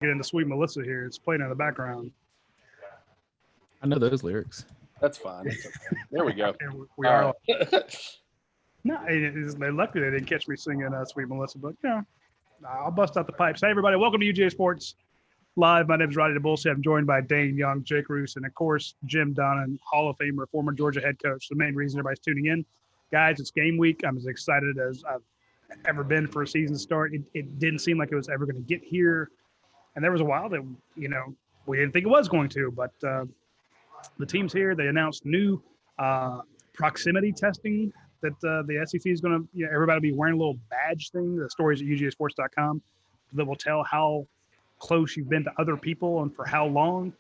get into Sweet Melissa here. It's playing in the background. I know those lyrics. That's fine. That's okay. There we go. We are. No, luckily they didn't catch me singing Sweet Melissa, but I'll bust out the pipes. Hey, everybody, welcome to UGASports Live. My name is Roddy DeBulce. I'm joined by Dane Young, Jake Roos, and of course, Jim Donnan, Hall of Famer, former Georgia head coach. The main reason everybody's tuning in. Guys, it's game week. I'm as excited as I've ever been for a season start. It didn't seem like it was ever going to get here. And there was a while that, we didn't think it was going to, but the team's here. They announced new proximity testing that the SEC is going to, everybody will be wearing a little badge thing. The stories at UGASports.com that will tell how close you've been to other people and for how long.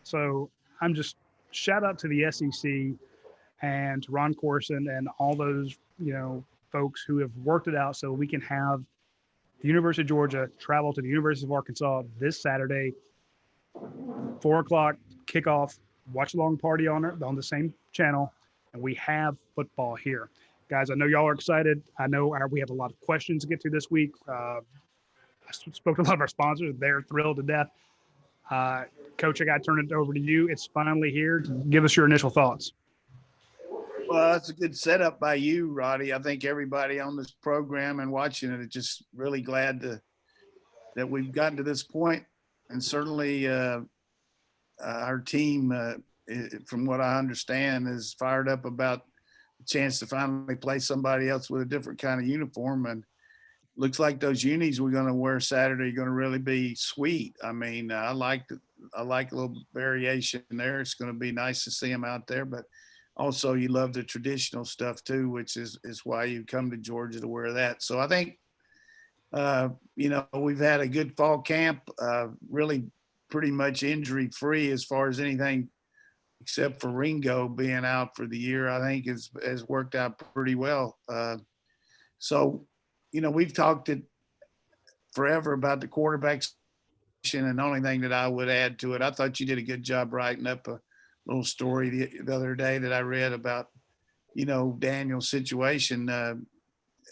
So I'm just shout out to the SEC and to Ron Corson and all those, folks who have worked it out so we can have the University of Georgia travel to the University of Arkansas this Saturday, 4:00 kickoff, watch along party on the same channel, and we have football here. Guys, I know y'all are excited. I know we have a lot of questions to get to this week. I spoke to a lot of our sponsors. They're thrilled to death. Coach, I got to turn it over to you. It's finally here. Give us your initial thoughts. Well, that's a good setup by you, Roddy. I think everybody on this program and watching it is just really glad that we've gotten to this point. And certainly our team, from what I understand, is fired up about the chance to finally play somebody else with a different kind of uniform. And looks like those unis we're going to wear Saturday are going to really be sweet. I mean, I like a little variation there. It's going to be nice to see them out there, but also you love the traditional stuff too, which is why you come to Georgia to wear that. So I think, we've had a good fall camp, really pretty much injury free as far as anything except for Ringo being out for the year. I think has worked out pretty well. So we've talked it forever about the quarterbacks, and the only thing that I would add to it, I thought you did a good job writing up a little story the other day that I read about, Daniel's situation.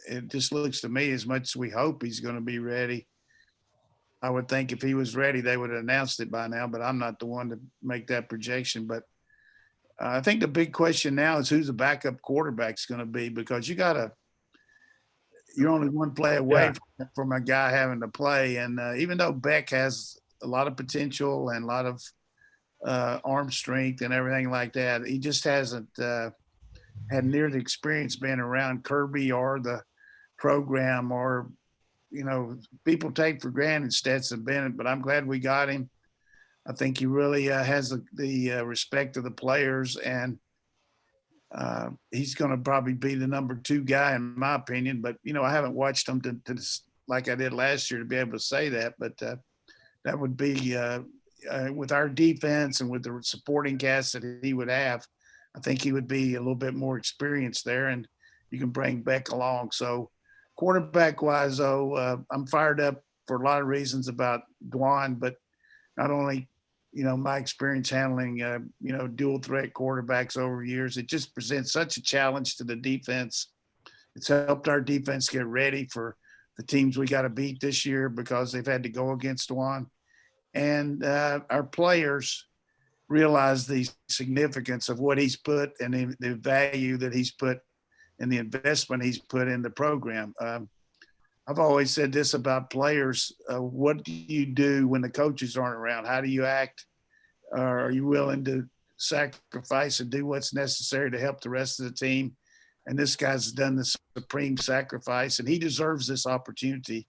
It just looks to me, as much as we hope he's going to be ready, I would think if he was ready, they would have announced it by now, but I'm not the one to make that projection. But I think the big question now is who's the backup quarterback's going to be, because you're only one play away from a guy having to play. And even though Beck has a lot of potential and a lot of arm strength and everything like that, he just hasn't had near the experience being around Kirby or the program, or people take for granted Stetson Bennett, but I'm glad we got him. I think he really has the respect of the players, and he's going to probably be the number 2 guy in my opinion. But I haven't watched him to like I did last year to be able to say that, but that would be with our defense and with the supporting cast that he would have, I think he would be a little bit more experienced there, and you can bring Beck along. So quarterback-wise, though, I'm fired up for a lot of reasons about Dwan, but not only, my experience handling, dual-threat quarterbacks over years, it just presents such a challenge to the defense. It's helped our defense get ready for the teams we got to beat this year because they've had to go against Dwan. And our players realize the significance of what he's put and the value that he's put and the investment he's put in the program. I've always said this about players. What do you do when the coaches aren't around? How do you act? Are you willing to sacrifice and do what's necessary to help the rest of the team? And this guy's done the supreme sacrifice, and he deserves this opportunity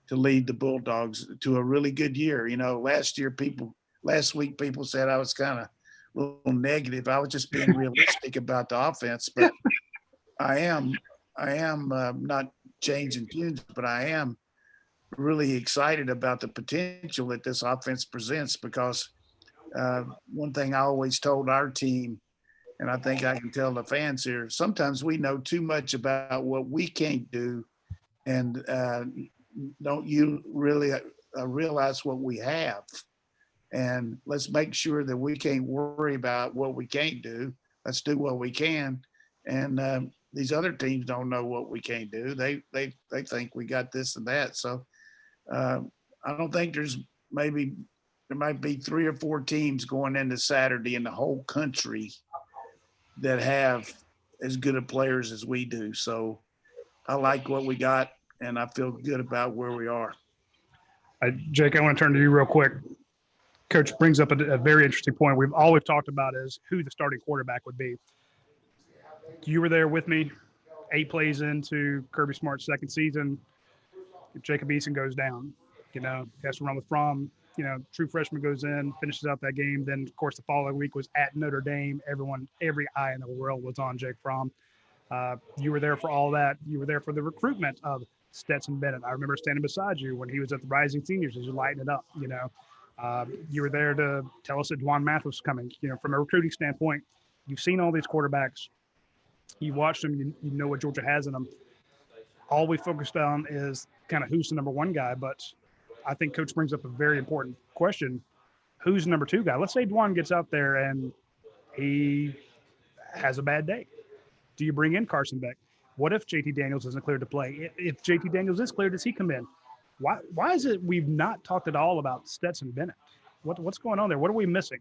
to lead the Bulldogs to a really good year. Last week people said I was kind of a little negative. I was just being realistic about the offense, but I am not changing tunes, but I am really excited about the potential that this offense presents, because one thing I always told our team, and I think I can tell the fans here, sometimes we know too much about what we can't do, and don't you really realize what we have. And let's make sure that we can't worry about what we can't do. Let's do what we can. And these other teams don't know what we can't do. They think we got this and that. So I don't think there's maybe there might be 3 or 4 teams going into Saturday in the whole country that have as good of players as we do. So I like what we got, and I feel good about where we are. Jake, I want to turn to you real quick. Coach brings up a very interesting point. All we've talked about is who the starting quarterback would be. You were there with me 8 plays into Kirby Smart's second season. Jacob Eason goes down. He has to run with Fromm. True freshman goes in, finishes out that game. Then, of course, the following week was at Notre Dame. Every eye in the world was on Jake Fromm. You were there for all that. You were there for the recruitment of Stetson Bennett. I remember standing beside you when he was at the Rising Seniors as you lighting it up. You were there to tell us that Juan Mathis was coming. From a recruiting standpoint, you've seen all these quarterbacks. You watched them. You know what Georgia has in them. All we focused on is kind of who's the number 1 guy, but I think Coach brings up a very important question. Who's the number 2 guy? Let's say Juan gets out there and he has a bad day. Do you bring in Carson Beck? What if JT Daniels isn't cleared to play? If JT Daniels is cleared, does he come in? Why is it we've not talked at all about Stetson Bennett? What's going on there? What are we missing?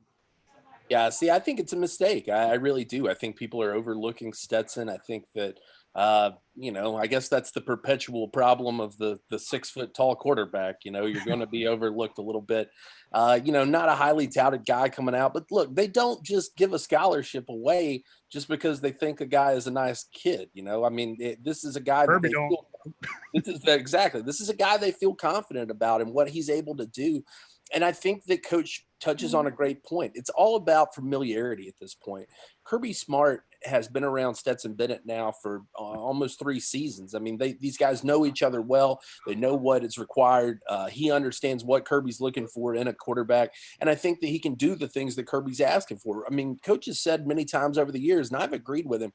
Yeah, see, I think it's a mistake. I really do. I think people are overlooking Stetson. I think that, I guess that's the perpetual problem of the 6-foot-tall quarterback. You're going to be overlooked a little bit. Not a highly touted guy coming out. But, look, they don't just give a scholarship away just because they think a guy is a nice kid. This is a guy that they feel – This is a guy they feel confident about and what he's able to do. And I think that Coach touches on a great point. It's all about familiarity at this point. Kirby Smart has been around Stetson Bennett now for almost 3 seasons. These guys know each other well. They know what is required. He understands what Kirby's looking for in a quarterback. And I think that he can do the things that Kirby's asking for. Coach has said many times over the years, and I've agreed with him,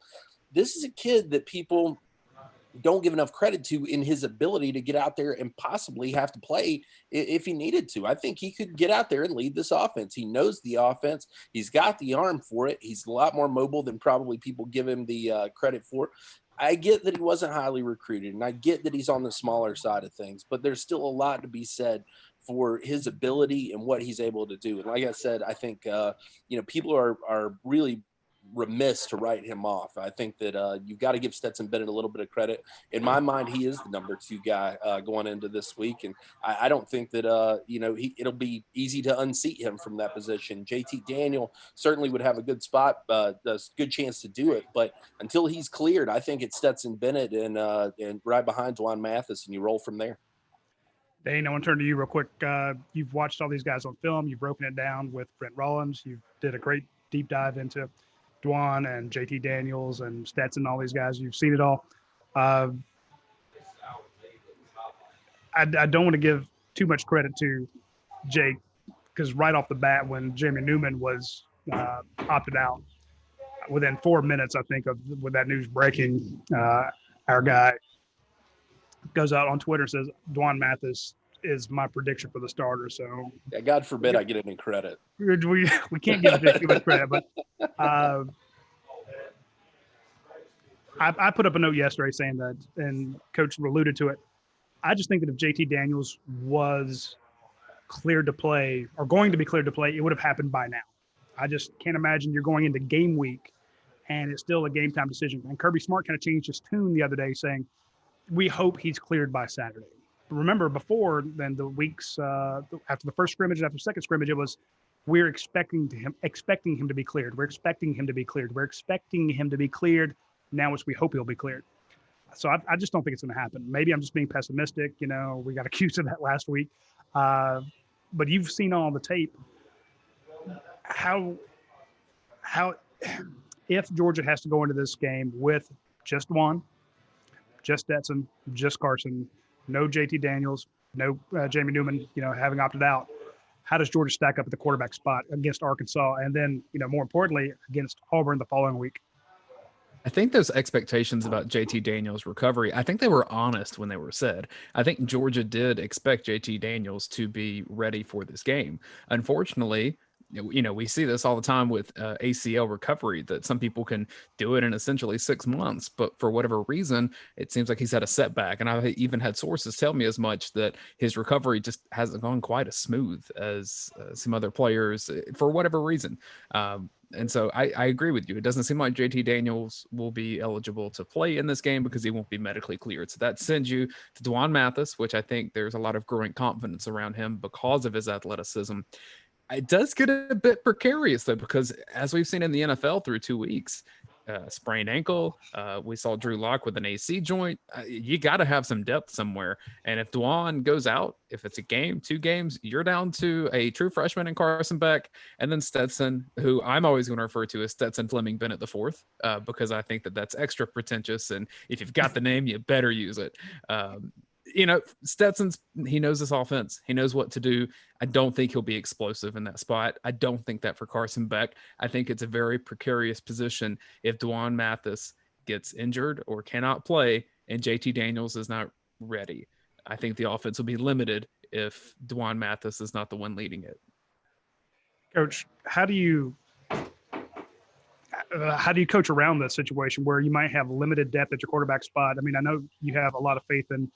this is a kid that people don't give enough credit to in his ability to get out there and possibly have to play if he needed to. I think he could get out there and lead this offense. He knows the offense. He's got the arm for it. He's a lot more mobile than probably people give him the credit for. I get that he wasn't highly recruited, and I get that he's on the smaller side of things, but there's still a lot to be said for his ability and what he's able to do. And like I said, I think, people are really remiss to write him off. I think that you've got to give Stetson Bennett a little bit of credit. In my mind, he is the number 2 guy going into this week, and I don't think that it'll be easy to unseat him from that position. JT Daniel certainly would have a good spot, a good chance to do it, but until he's cleared, I think it's Stetson Bennett and right behind Juan Mathis, and you roll from there. Dane, I want to turn to you real quick. You've watched all these guys on film. You've broken it down with Brent Rollins. You did a great deep dive into Dwan and JT Daniels and Stetson, all these guys. You've seen it all. I don't want to give too much credit to Jake because right off the bat, when Jamie Newman was opted out, within 4 minutes, I think, with that news breaking, our guy goes out on Twitter and says, Juan Mathis is my prediction for the starter. So yeah, God forbid I get any credit. We can't give Jake too much credit, but I put up a note yesterday saying that, and Coach alluded to it. I just think that if JT Daniels was cleared to play or going to be cleared to play, it would have happened by now. I just can't imagine you're going into game week and it's still a game time decision. And Kirby Smart kind of changed his tune the other day saying, we hope he's cleared by Saturday. Remember before then, the weeks after the first scrimmage and after the second scrimmage, it was we're expecting him to be cleared. We're expecting him to be cleared. We're expecting him to be cleared. Now it's we hope he'll be cleared. So I just don't think it's going to happen. Maybe I'm just being pessimistic. We got accused of that last week. But you've seen all the tape. How if Georgia has to go into this game with just one, just Stetson, just Carson, no JT Daniels, no Jamie Newman, having opted out, how does Georgia stack up at the quarterback spot against Arkansas and then, more importantly, against Auburn the following week? I think those expectations about JT Daniels' recovery, I think they were honest when they were said. I think Georgia did expect JT Daniels to be ready for this game. Unfortunately, we see this all the time with ACL recovery, that some people can do it in essentially 6 months, but for whatever reason, it seems like he's had a setback. And I've even had sources tell me as much, that his recovery just hasn't gone quite as smooth as some other players for whatever reason. And so I agree with you. It doesn't seem like JT Daniels will be eligible to play in this game because he won't be medically cleared. So that sends you to Juan Mathis, which I think there's a lot of growing confidence around him because of his athleticism. It does get a bit precarious, though, because as we've seen in the NFL through 2 weeks, sprained ankle, we saw Drew Lock with an AC joint. You got to have some depth somewhere. And if Dwan goes out, if it's a game, 2 games, you're down to a true freshman in Carson Beck, and then Stetson, who I'm always going to refer to as Stetson Fleming Bennett IV, because I think that that's extra pretentious. And if you've got the name, you better use it. Stetson's, he knows this offense. He knows what to do. I don't think he'll be explosive in that spot. I don't think that for Carson Beck. I think it's a very precarious position if Juan Mathis gets injured or cannot play and JT Daniels is not ready. I think the offense will be limited if Juan Mathis is not the one leading it. Coach, how do you coach around that situation where you might have limited depth at your quarterback spot? I mean, I know you have a lot of faith in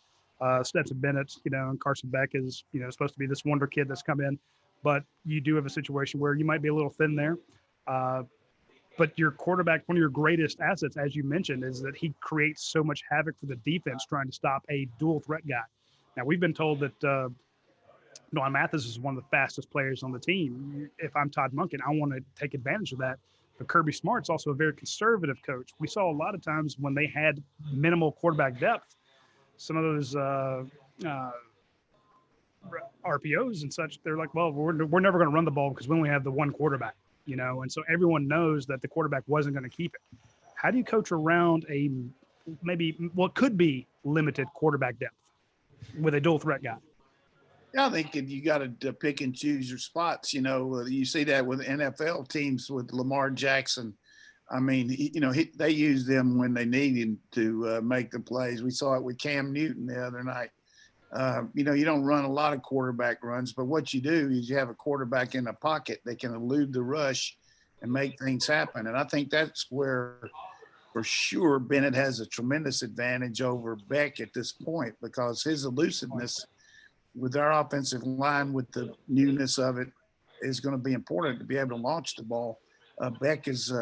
Stetson Bennett, and Carson Beck is, supposed to be this wonder kid that's come in, but you do have a situation where you might be a little thin there. But your quarterback, one of your greatest assets, as you mentioned, is that he creates so much havoc for the defense trying to stop a dual threat guy. Now, we've been told that Juan Mathis is one of the fastest players on the team. If I'm Todd Monken, I want to take advantage of that. But Kirby Smart's also a very conservative coach. We saw a lot of times when they had minimal quarterback depth, some of those RPOs and such, they're like, well, we're never going to run the ball because we only have the one quarterback, and so everyone knows that the quarterback wasn't going to keep it. How do you coach around a maybe what could be limited quarterback depth with a dual threat guy? Yeah, I think you got to pick and choose your spots. You see that with NFL teams with Lamar Jackson. I mean, they use them when they need him to make the plays. We saw it with Cam Newton the other night. You don't run a lot of quarterback runs, but what you do is you have a quarterback in a pocket that can elude the rush and make things happen. And I think that's where, for sure, Bennett has a tremendous advantage over Beck at this point, because his elusiveness with our offensive line, with the newness of it, is going to be important to be able to launch the ball. Beck is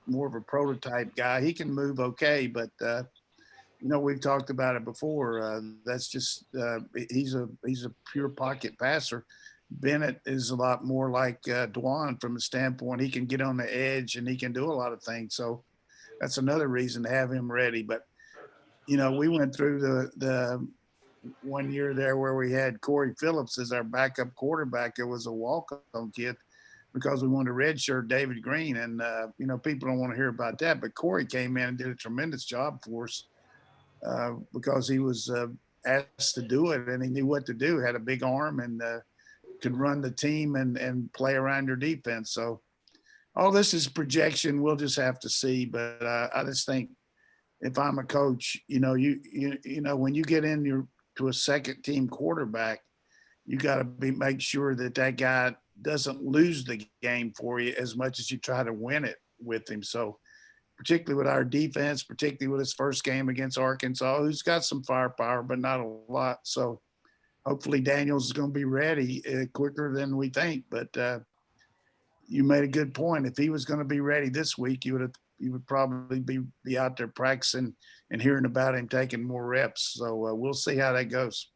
more of a prototype guy. He can move okay, but we've talked about it before. That's just he's a pure pocket passer. Bennett is a lot more like Dwan from a standpoint. He can get on the edge and he can do a lot of things. So that's another reason to have him ready. But we went through the 1 year there where we had Corey Phillips as our backup quarterback. It was a walk-on kid, because we wanted to redshirt David Green. And, people don't want to hear about that. But Corey came in and did a tremendous job for us because he was asked to do it, and he knew what to do, had a big arm, and could run the team and play around your defense. So all this is projection. We'll just have to see. But I just think if I'm a coach, when you get to a second-team quarterback, you got to make sure that guy doesn't lose the game for you as much as you try to win it with him. So particularly with our defense, particularly with his first game against Arkansas, who's got some firepower, but not a lot. So hopefully Daniels is going to be ready quicker than we think. But you made a good point. If he was going to be ready this week, you would probably be out there practicing and hearing about him taking more reps. So we'll see how that goes.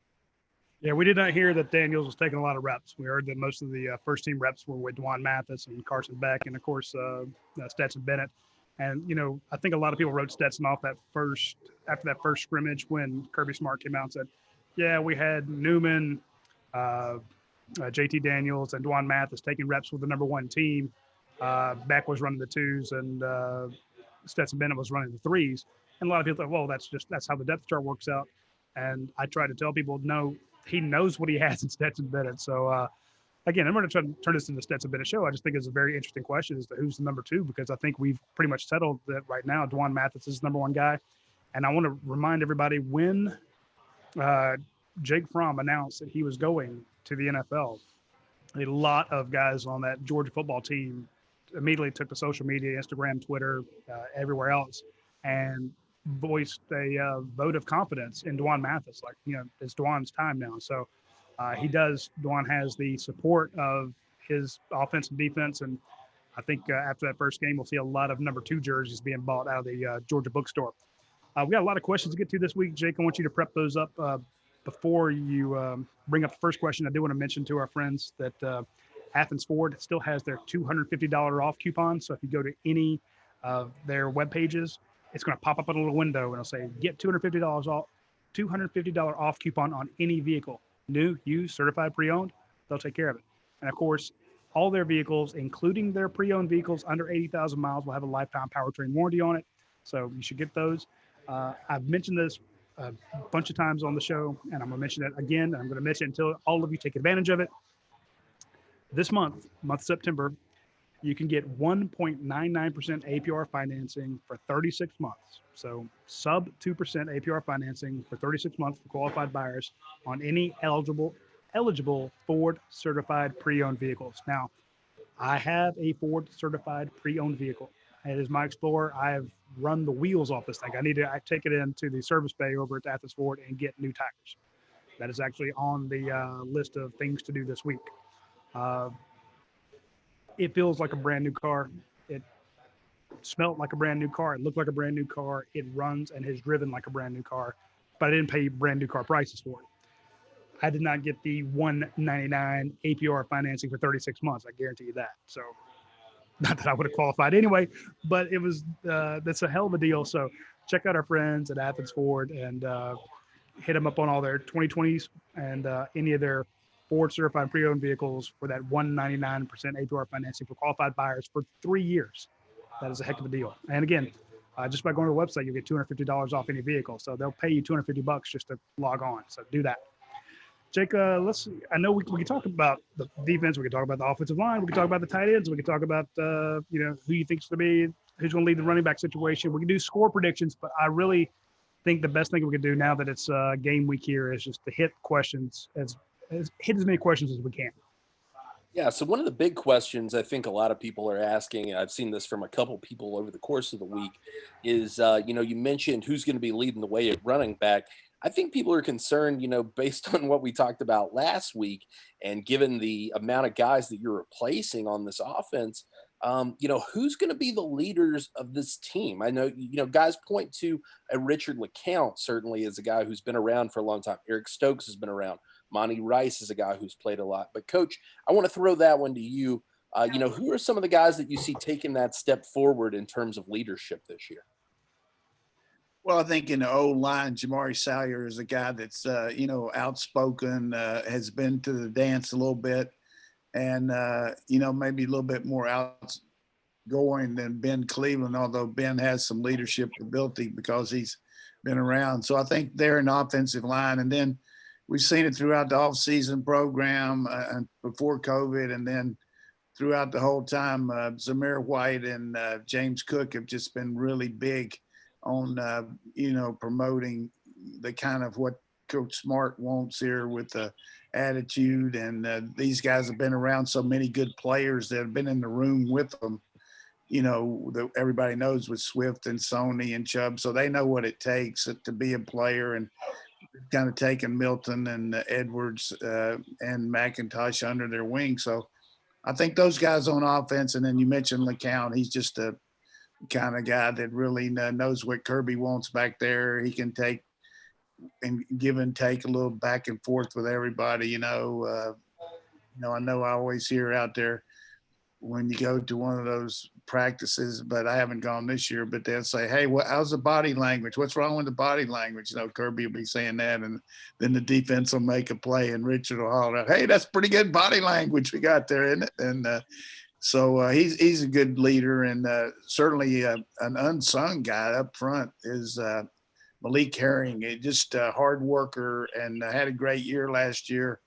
Yeah, we did not hear that Daniels was taking a lot of reps. We heard that most of the first-team reps were with Juan Mathis and Carson Beck and, of course, Stetson Bennett. And, I think a lot of people wrote Stetson off after that first scrimmage when Kirby Smart came out and said, yeah, we had Newman, JT Daniels, and Juan Mathis taking reps with the number one team. Beck was running the twos, and Stetson Bennett was running the threes. And a lot of people thought, well, that's how the depth chart works out. And I try to tell people, no, he knows what he has in Stetson Bennett. So, again, I'm going to try to turn this into the Stetson Bennett show. I just think it's a very interesting question as to who's the number two, because I think we've pretty much settled that right now Juan Mathis is the number one guy. And I want to remind everybody, when Jake Fromm announced that he was going to the NFL, a lot of guys on that Georgia football team immediately took to social media, Instagram, Twitter, everywhere else, and voiced a vote of confidence in Juan Mathis. Like, it's Juan's time now. So Juan has the support of his offense and defense. And I think after that first game, we'll see a lot of number 2 jerseys being bought out of the Georgia bookstore. We got a lot of questions to get to this week. Jake, I want you to prep those up before you bring up the first question. I do want to mention to our friends that Athens Ford still has their $250 off coupon. So if you go to any of their web pages, it's going to pop up in a little window and it'll say get $250 off, $250 off coupon on any vehicle, new, used, certified, pre-owned. They'll take care of it. And of course, all their vehicles, including their pre-owned vehicles under 80,000 miles, will have a lifetime powertrain warranty on it. So you should get those. I've mentioned this a bunch of times on the show, and I'm going to mention it again. I'm going to mention it until all of you take advantage of it. This month September, you can get 1.99% APR financing for 36 months. So sub 2% APR financing for 36 months for qualified buyers on any eligible Ford certified pre-owned vehicles. Now, I have a Ford certified pre-owned vehicle. It is my Explorer. I've run the wheels off this thing. I take it into the service bay over at Athens Ford and get new tires. That is actually on the list of things to do this week. It feels like a brand new car. It smelled like a brand new car. It looked like a brand new car. It runs and has driven like a brand new car, but I didn't pay brand new car prices for it. I did not get the $199 APR financing for 36 months. I guarantee you that. So not that I would have qualified anyway, but it was, that's a hell of a deal. So check out our friends at Athens Ford and hit them up on all their 2020s and any of their Ford certified pre-owned vehicles for that 199% APR financing for qualified buyers for 3 years. That is a heck of a deal. And again, just by going to the website, you'll get $250 off any vehicle. So they'll pay you $250 just to log on. So do that. Jake, let's see. I know we can talk about the defense. We can talk about the offensive line. We can talk about the tight ends. We can talk about, who you think's going to be, who's going to lead the running back situation. We can do score predictions, but I really think the best thing we can do now that it's game week here is just to hit questions hit as many questions as we can. Yeah. So one of the big questions I think a lot of people are asking, and I've seen this from a couple people over the course of the week, is, you mentioned who's going to be leading the way at running back. I think people are concerned, based on what we talked about last week and given the amount of guys that you're replacing on this offense, who's going to be the leaders of this team? I know, guys point to a Richard LeCount certainly as a guy who's been around for a long time. Eric Stokes has been around. Monty Rice is a guy who's played a lot. But, Coach, I want to throw that one to you. Who are some of the guys that you see taking that step forward in terms of leadership this year? Well, I think in the O-line, Jamari Salyer is a guy that's, outspoken, has been to the dance a little bit, and, maybe a little bit more outgoing than Ben Cleveland, although Ben has some leadership ability because he's been around. So I think they're an offensive line. And then we've seen it throughout the off-season program before COVID, and then throughout the whole time, Zamir White and James Cook have just been really big on, promoting the kind of what Coach Smart wants here with the attitude. And these guys have been around so many good players that have been in the room with them, that everybody knows with Swift and Sony and Chubb. So they know what it takes to be a player, and kind of taken Milton and Edwards and McIntosh under their wing. So I think those guys on offense, and then you mentioned LeCount, he's just a kind of guy that really knows what Kirby wants back there. He can take and give and take a little back and forth with everybody. I know I always hear out there when you go to one of those practices, but I haven't gone this year, but they'll say, hey, how's the body language? What's wrong with the body language? Kirby will be saying that, and then the defense will make a play, and Richard will holler out, hey, that's pretty good body language we got there, isn't it? And so he's a good leader, and certainly an unsung guy up front is Malik Herring, just a hard worker, and had a great year last year,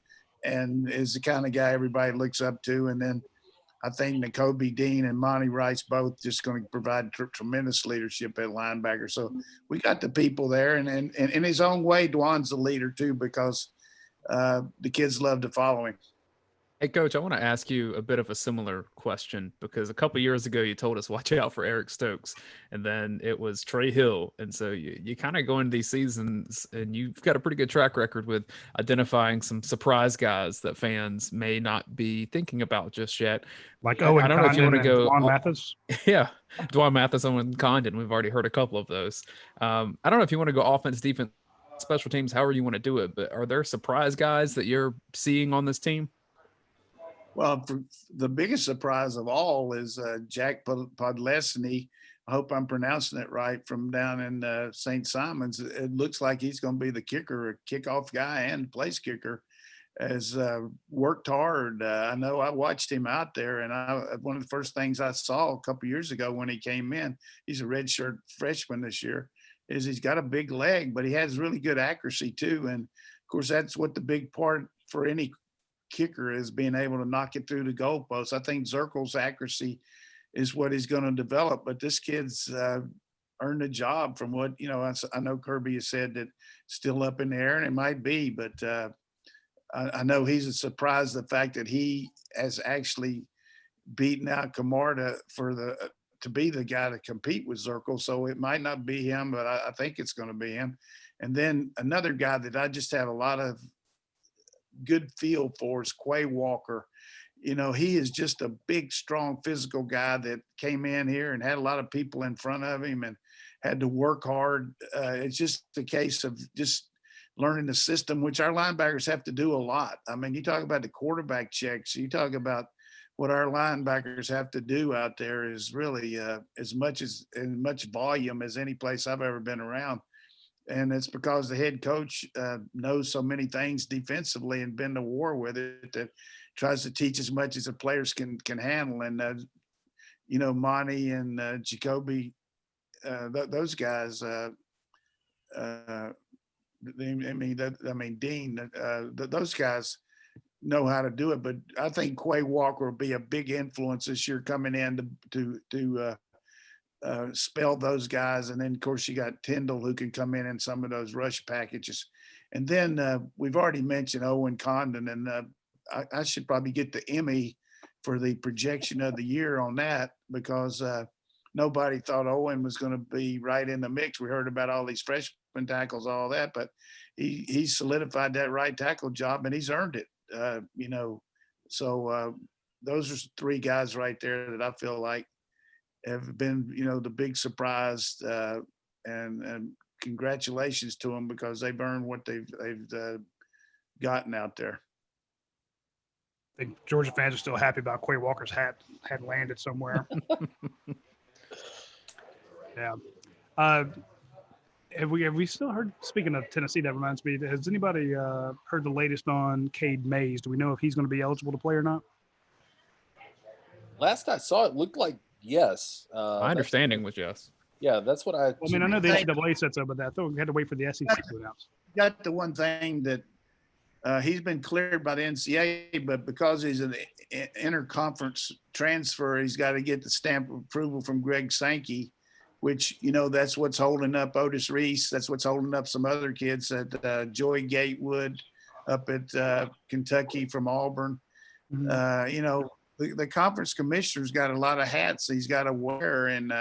and is the kind of guy everybody looks up to. And then I think Nakobe Dean and Monty Rice both just going to provide tremendous leadership at linebacker. So we got the people there, and in his own way, Dwan's the leader too, because the kids love to follow him. Hey, Coach, I want to ask you a bit of a similar question because a couple years ago you told us watch out for Eric Stokes, and then it was Trey Hill. And so you kind of go into these seasons and you've got a pretty good track record with identifying some surprise guys that fans may not be thinking about just yet. Like I Owen don't know if you want to Condon and go. Juan Mathis. Yeah, Juan Mathis, Owen Condon. We've already heard a couple of those. I don't know if you want to go offense, defense, special teams, however you want to do it, but are there surprise guys that you're seeing on this team? Well, the biggest surprise of all is Jack Podlesny. I hope I'm pronouncing it right, from down in St. Simons. It looks like he's going to be the kicker, a kickoff guy and place kicker. Has worked hard. I know I watched him out there, and one of the first things I saw a couple years ago when he came in, he's a redshirt freshman this year, is he's got a big leg, but he has really good accuracy too. And of course, that's what the big part for any kicker is, being able to knock it through the goalpost. I think Zirkel's accuracy is what he's going to develop, but this kid's earned a job from what, I know Kirby has said that still up in the air, and it might be, but I know he's a surprise, the fact that he has actually beaten out Camarda to be the guy to compete with Zirkel. So it might not be him, but I think it's going to be him. And then another guy that I just have a lot of good feel for is Quay Walker. He is just a big, strong, physical guy that came in here and had a lot of people in front of him and had to work hard. It's just a case of just learning the system, which our linebackers have to do a lot. I mean, you talk about the quarterback checks, you talk about what our linebackers have to do out there is really as much volume as any place I've ever been around. And it's because the head coach knows so many things defensively and been to war with it, that tries to teach as much as the players can handle. And, Monty and Jacoby, those guys, Dean, those guys know how to do it. But I think Quay Walker will be a big influence this year coming in to spell those guys. And then, of course, you got Tyndall, who can come in some of those rush packages. And then we've already mentioned Owen Condon, and I should probably get the Emmy for the projection of the year on that, because nobody thought Owen was going to be right in the mix. We heard about all these freshman tackles, all that, but he solidified that right tackle job, and he's earned it, So those are three guys right there that I feel like have been, the big surprise, and congratulations to them, because they've earned what they've gotten out there. I think Georgia fans are still happy about Quay Walker's hat had landed somewhere. Yeah. Have we still heard, speaking of Tennessee, that reminds me, has anybody heard the latest on Cade Mays? Do we know if he's going to be eligible to play or not? Last I saw, it looked like yes. My understanding was yes. Yeah, that's what I. Well, I mean, I know the NCAA said so, but I thought we had to wait for the SEC to announce. Got the one thing that he's been cleared by the NCAA, but because he's an interconference transfer, he's got to get the stamp of approval from Greg Sankey, which, that's what's holding up Otis Reese. That's what's holding up some other kids at Joey Gatewood up at Kentucky from Auburn. Mm-hmm. The conference commissioner's got a lot of hats he's got to wear, and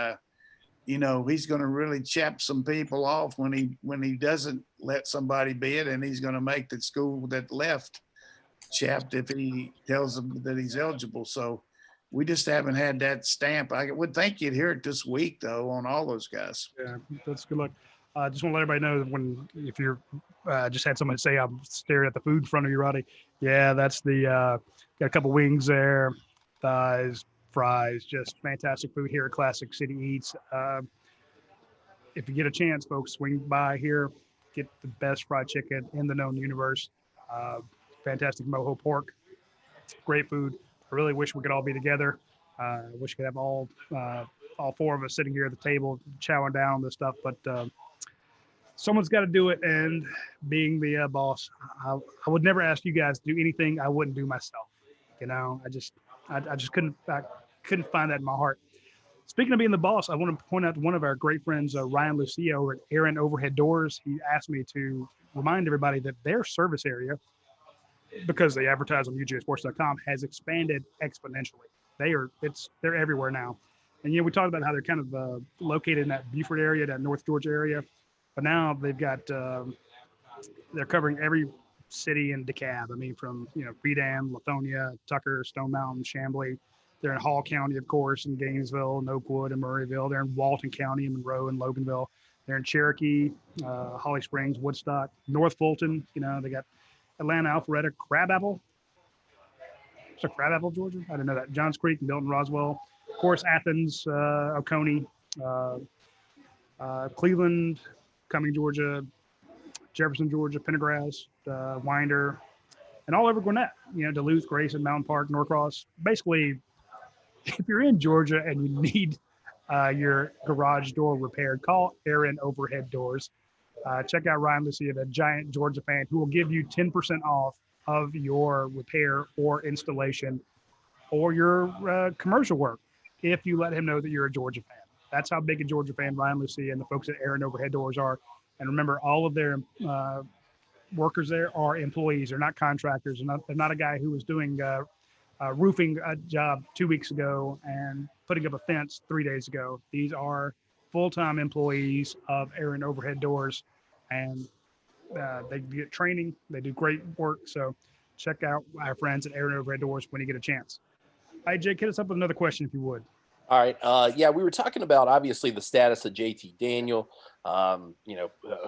he's going to really chap some people off when he doesn't let somebody bid, and he's going to make the school that left chapped if he tells them that he's eligible. So we just haven't had that stamp. I would think you'd hear it this week, though, on all those guys. Yeah, that's good luck. I just want to let everybody know, if you're just had somebody say I'm staring at the food in front of you, Roddy. Yeah, that's the got a couple wings there, thighs, fries, just fantastic food here at Classic City Eats. If you get a chance, folks, swing by here, get the best fried chicken in the known universe. Fantastic mojo pork, great food. I really wish we could all be together. I wish we could have all four of us sitting here at the table chowing down on this stuff, but someone's got to do it. And being the boss, I would never ask you guys to do anything I wouldn't do myself. I just couldn't find that in my heart. Speaking of being the boss, I want to point out one of our great friends, Ryan Lucia over at Arien Overhead Doors. He asked me to remind everybody that their service area because they advertise on UGASports.com, has expanded exponentially. They're everywhere now. And we talked about how they're kind of located in that Beaufort area, that North Georgia area, but now they've got they're covering every city in DeKalb. I mean, from Friedan, Lithonia, Tucker, Stone Mountain, Chamblee. They're in Hall County, of course, in Gainesville, and Oakwood, and Murrayville. They're in Walton County, and Monroe, and Loganville. They're in Cherokee, Holly Springs, Woodstock, North Fulton. They got Atlanta, Alpharetta, Crabapple. So Crabapple, Georgia. I didn't know that. Johns Creek, Milton, Roswell. Of course, Athens, Oconee, Cleveland, Cumming, Georgia, Jefferson, Georgia, Pendergrass, Winder, and all over Gwinnett. Duluth, Grayson, Mountain Park, Norcross. Basically, if you're in Georgia and you need your garage door repaired, call Arien Overhead Doors. Check out Ryan Lucia, a giant Georgia fan, who will give you 10% off of your repair or installation or your commercial work if you let him know that you're a Georgia fan. That's how big a Georgia fan Ryan Lucia and the folks at Arien Overhead Doors are. And remember, all of their workers there are employees. They're not contractors. They're not a guy who was doing roofing a job 2 weeks ago and putting up a fence 3 days ago. These are full-time employees of Arien Overhead Doors, and they get training. They do great work. So check out our friends at Arien Overhead Doors when you get a chance. All right, Jake, hit us up with another question if you would. All right. Yeah, we were talking about obviously the status of JT Daniel,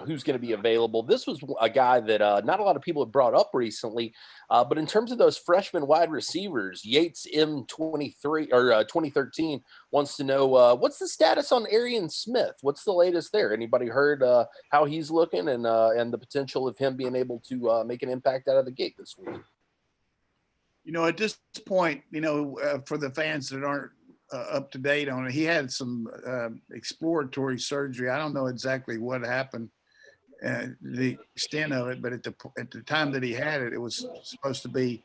who's going to be available. This was a guy that not a lot of people have brought up recently, but in terms of those freshman wide receivers, Yates M23 or 2013 wants to know what's the status on Arien Smith? What's the latest there? Anybody heard how he's looking and the potential of him being able to make an impact out of the gate this week? At this point, for the fans that aren't up to date on it, he had some exploratory surgery. I don't know exactly what happened, the extent of it, but at the time that he had it, it was supposed to be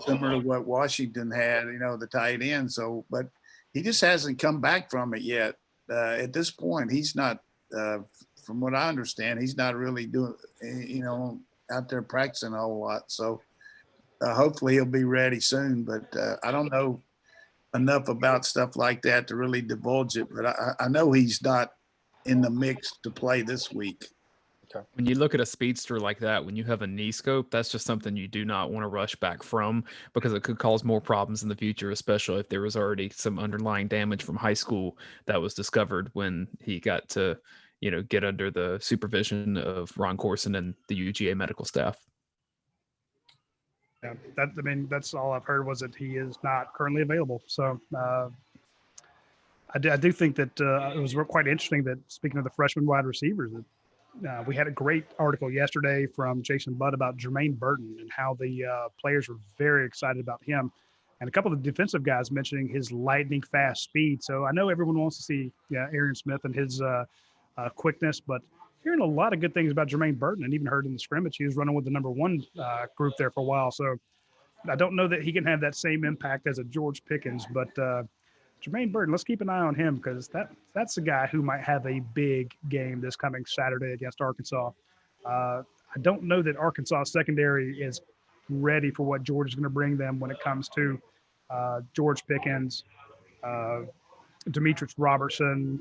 similar to what Washington had, the tight end. So, but he just hasn't come back from it yet. At this point, he's not, from what I understand, he's not really doing, out there practicing a whole lot. So hopefully he'll be ready soon, but I don't know enough about stuff like that to really divulge it, but I know he's not in the mix to play this week. Okay. When you look at a speedster like that, when you have a knee scope, that's just something you do not want to rush back from, because it could cause more problems in the future, especially if there was already some underlying damage from high school that was discovered when he got to, get under the supervision of Ron Corson and the UGA medical staff. Yeah, that's all I've heard, was that he is not currently available. So I do think that it was quite interesting that, speaking of the freshman wide receivers, that we had a great article yesterday from Jason Budd about Jermaine Burton and how the players were very excited about him, and a couple of the defensive guys mentioning his lightning fast speed. So I know everyone wants to see Arien Smith and his quickness, but hearing a lot of good things about Jermaine Burton, and even heard in the scrimmage he was running with the number one group there for a while. So I don't know that he can have that same impact as a George Pickens, but Jermaine Burton, let's keep an eye on him, because that's a guy who might have a big game this coming Saturday against Arkansas. I don't know that Arkansas secondary is ready for what Georgia's going to bring them when it comes to George Pickens, Demetrius Robertson,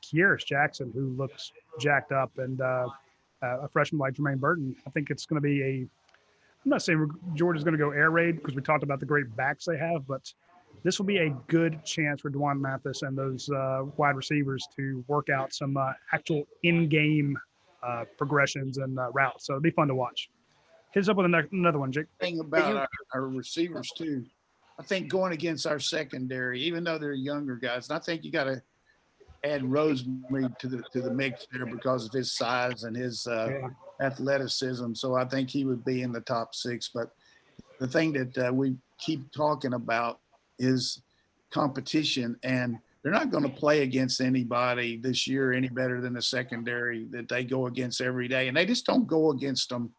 Kieris Jackson, who looks jacked up, and a freshman like Jermaine Burton. I think it's going to be I'm not saying Georgia's going to go air raid, because we talked about the great backs they have, but this will be a good chance for Juan Mathis and those wide receivers to work out some actual in-game progressions and routes. So it'll be fun to watch. Hit us up with another one, Jake. Thing about our receivers too, I think going against our secondary, even though they're younger guys, and I think you got to add Rosemary to the mix there because of his size and his athleticism. So I think he would be in the top 6. But the thing that we keep talking about is competition, and they're not going to play against anybody this year any better than the secondary that they go against every day. And they just don't go against them,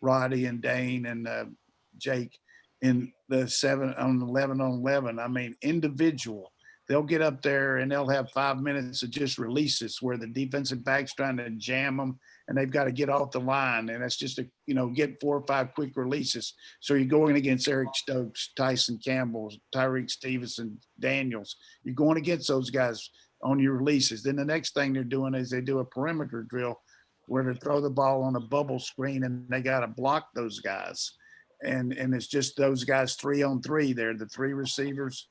Roddy and Dane and Jake, in the 7 on 11 on 11. I mean, individual. They'll get up there and they'll have 5 minutes of just releases where the defensive back's trying to jam them, and they've got to get off the line. And that's just get 4 or 5 quick releases. So you're going against Eric Stokes, Tyson Campbell, Tyreek Stevenson, Daniels. You're going against those guys on your releases. Then the next thing they're doing is they do a perimeter drill where they throw the ball on a bubble screen and they got to block those guys. And it's just those guys 3-on-3 there, the 3 receivers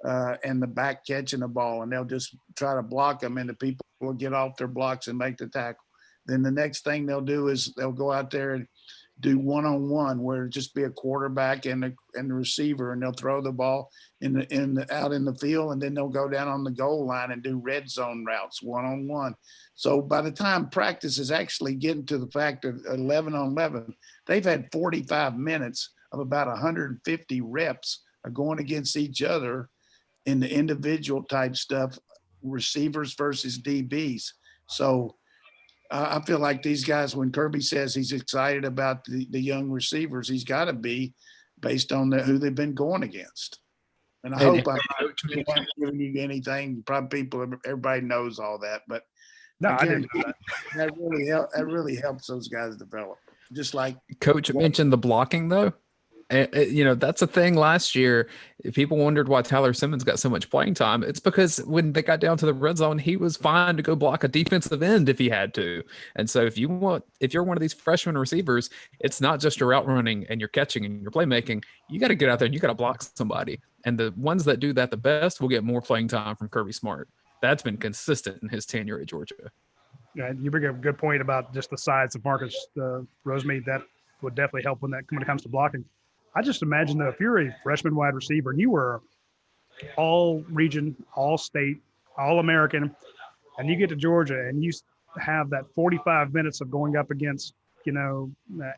and the back catching the ball, and they'll just try to block them, and the people will get off their blocks and make the tackle. Then the next thing they'll do is they'll go out there and do one-on-one, where it'll just be a quarterback and the receiver, and they'll throw the ball out in the field, and then they'll go down on the goal line and do red zone routes one-on-one. So by the time practice is actually getting to the fact of 11-on-11, they've had 45 minutes of about 150 reps of going against each other in the individual type stuff, receivers versus DBs. So I feel like these guys, when Kirby says he's excited about the young receivers, he's got to be based on who they've been going against. And I hope I'm not giving you anything. Probably everybody knows all that, but no, I didn't. That really helps those guys develop. Just like Coach mentioned the blocking, though. That's a thing last year. People wondered why Tyler Simmons got so much playing time. It's because when they got down to the red zone, he was fine to go block a defensive end if he had to. And so if you're one of these freshman receivers, it's not just your route running and your catching and your playmaking. You got to get out there and you got to block somebody. And the ones that do that the best will get more playing time from Kirby Smart. That's been consistent in his tenure at Georgia. Yeah, you bring up a good point about just the size of Marcus Rosemead. That would definitely help when it comes to blocking. I just imagine that if you're a freshman wide receiver and you were all region, all state, all American, and you get to Georgia and you have that 45 minutes of going up against,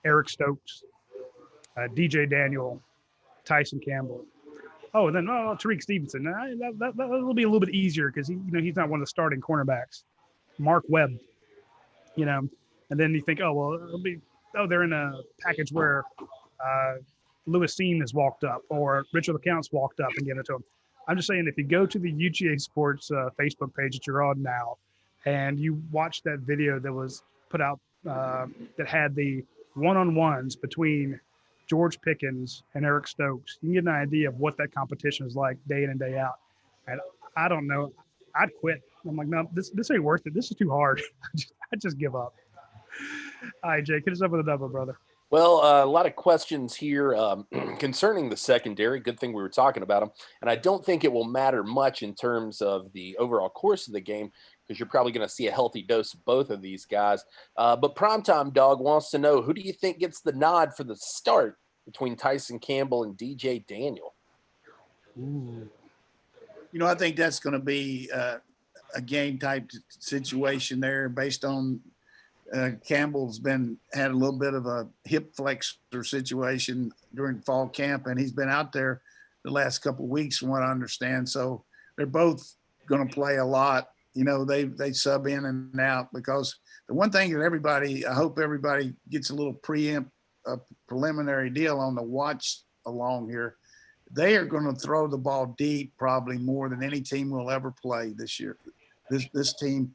Eric Stokes, DJ Daniel, Tyson Campbell. Oh, and then Tariq Stevenson. That will be a little bit easier because he's not one of the starting cornerbacks. Mark Webb, and then you think, they're in a package where Lewis Seam has walked up or Richard LeCounte's walked up and given it to him. I'm just saying, if you go to the UGA Sports Facebook page that you're on now and you watch that video that was put out that had the one-on-ones between George Pickens and Eric Stokes, you can get an idea of what that competition is like day in and day out. And I don't know. I'd quit. I'm like, no, this ain't worth it. This is too hard. I just give up. All right, Jake, hit us up with a double, brother. Well, a lot of questions here concerning the secondary. Good thing we were talking about them. And I don't think it will matter much in terms of the overall course of the game because you're probably going to see a healthy dose of both of these guys. But Primetime Dog wants to know, who do you think gets the nod for the start between Tyson Campbell and DJ Daniel? Ooh. I think that's going to be a game type situation there based on Campbell's had a little bit of a hip flexor situation during fall camp, and he's been out there the last couple of weeks from what I understand. So they're both going to play a lot. They sub in and out because the one thing that I hope everybody gets a little preliminary deal on the watch along here. They are going to throw the ball deep probably more than any team will ever play this year. This team,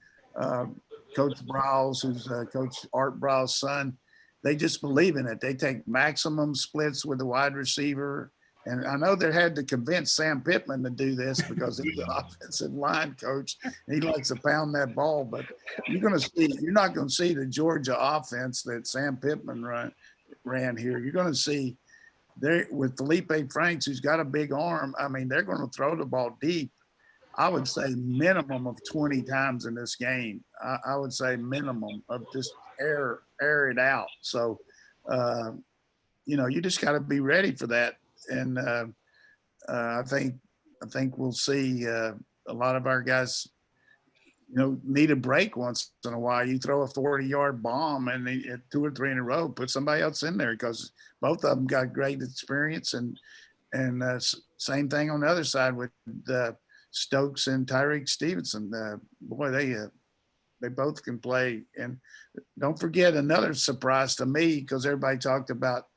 Coach Browse, who's Coach Art Browse's son, they just believe in it. They take maximum splits with the wide receiver. And I know they had to convince Sam Pittman to do this because he's an offensive line coach. He likes to pound that ball. But you're not going to see the Georgia offense that Sam Pittman ran here. You're going to see with Felipe Franks, who's got a big arm. I mean, they're going to throw the ball deep. I would say minimum of 20 times in this game. I would say minimum of just air it out. So, you just got to be ready for that. And I think we'll see a lot of our guys, need a break once in a while. You throw a 40-yard bomb and 2 or 3 in a row, put somebody else in there because both of them got great experience. And same thing on the other side with Stokes and Tyreek Stevenson. They both can play. And don't forget another surprise to me, because everybody talked about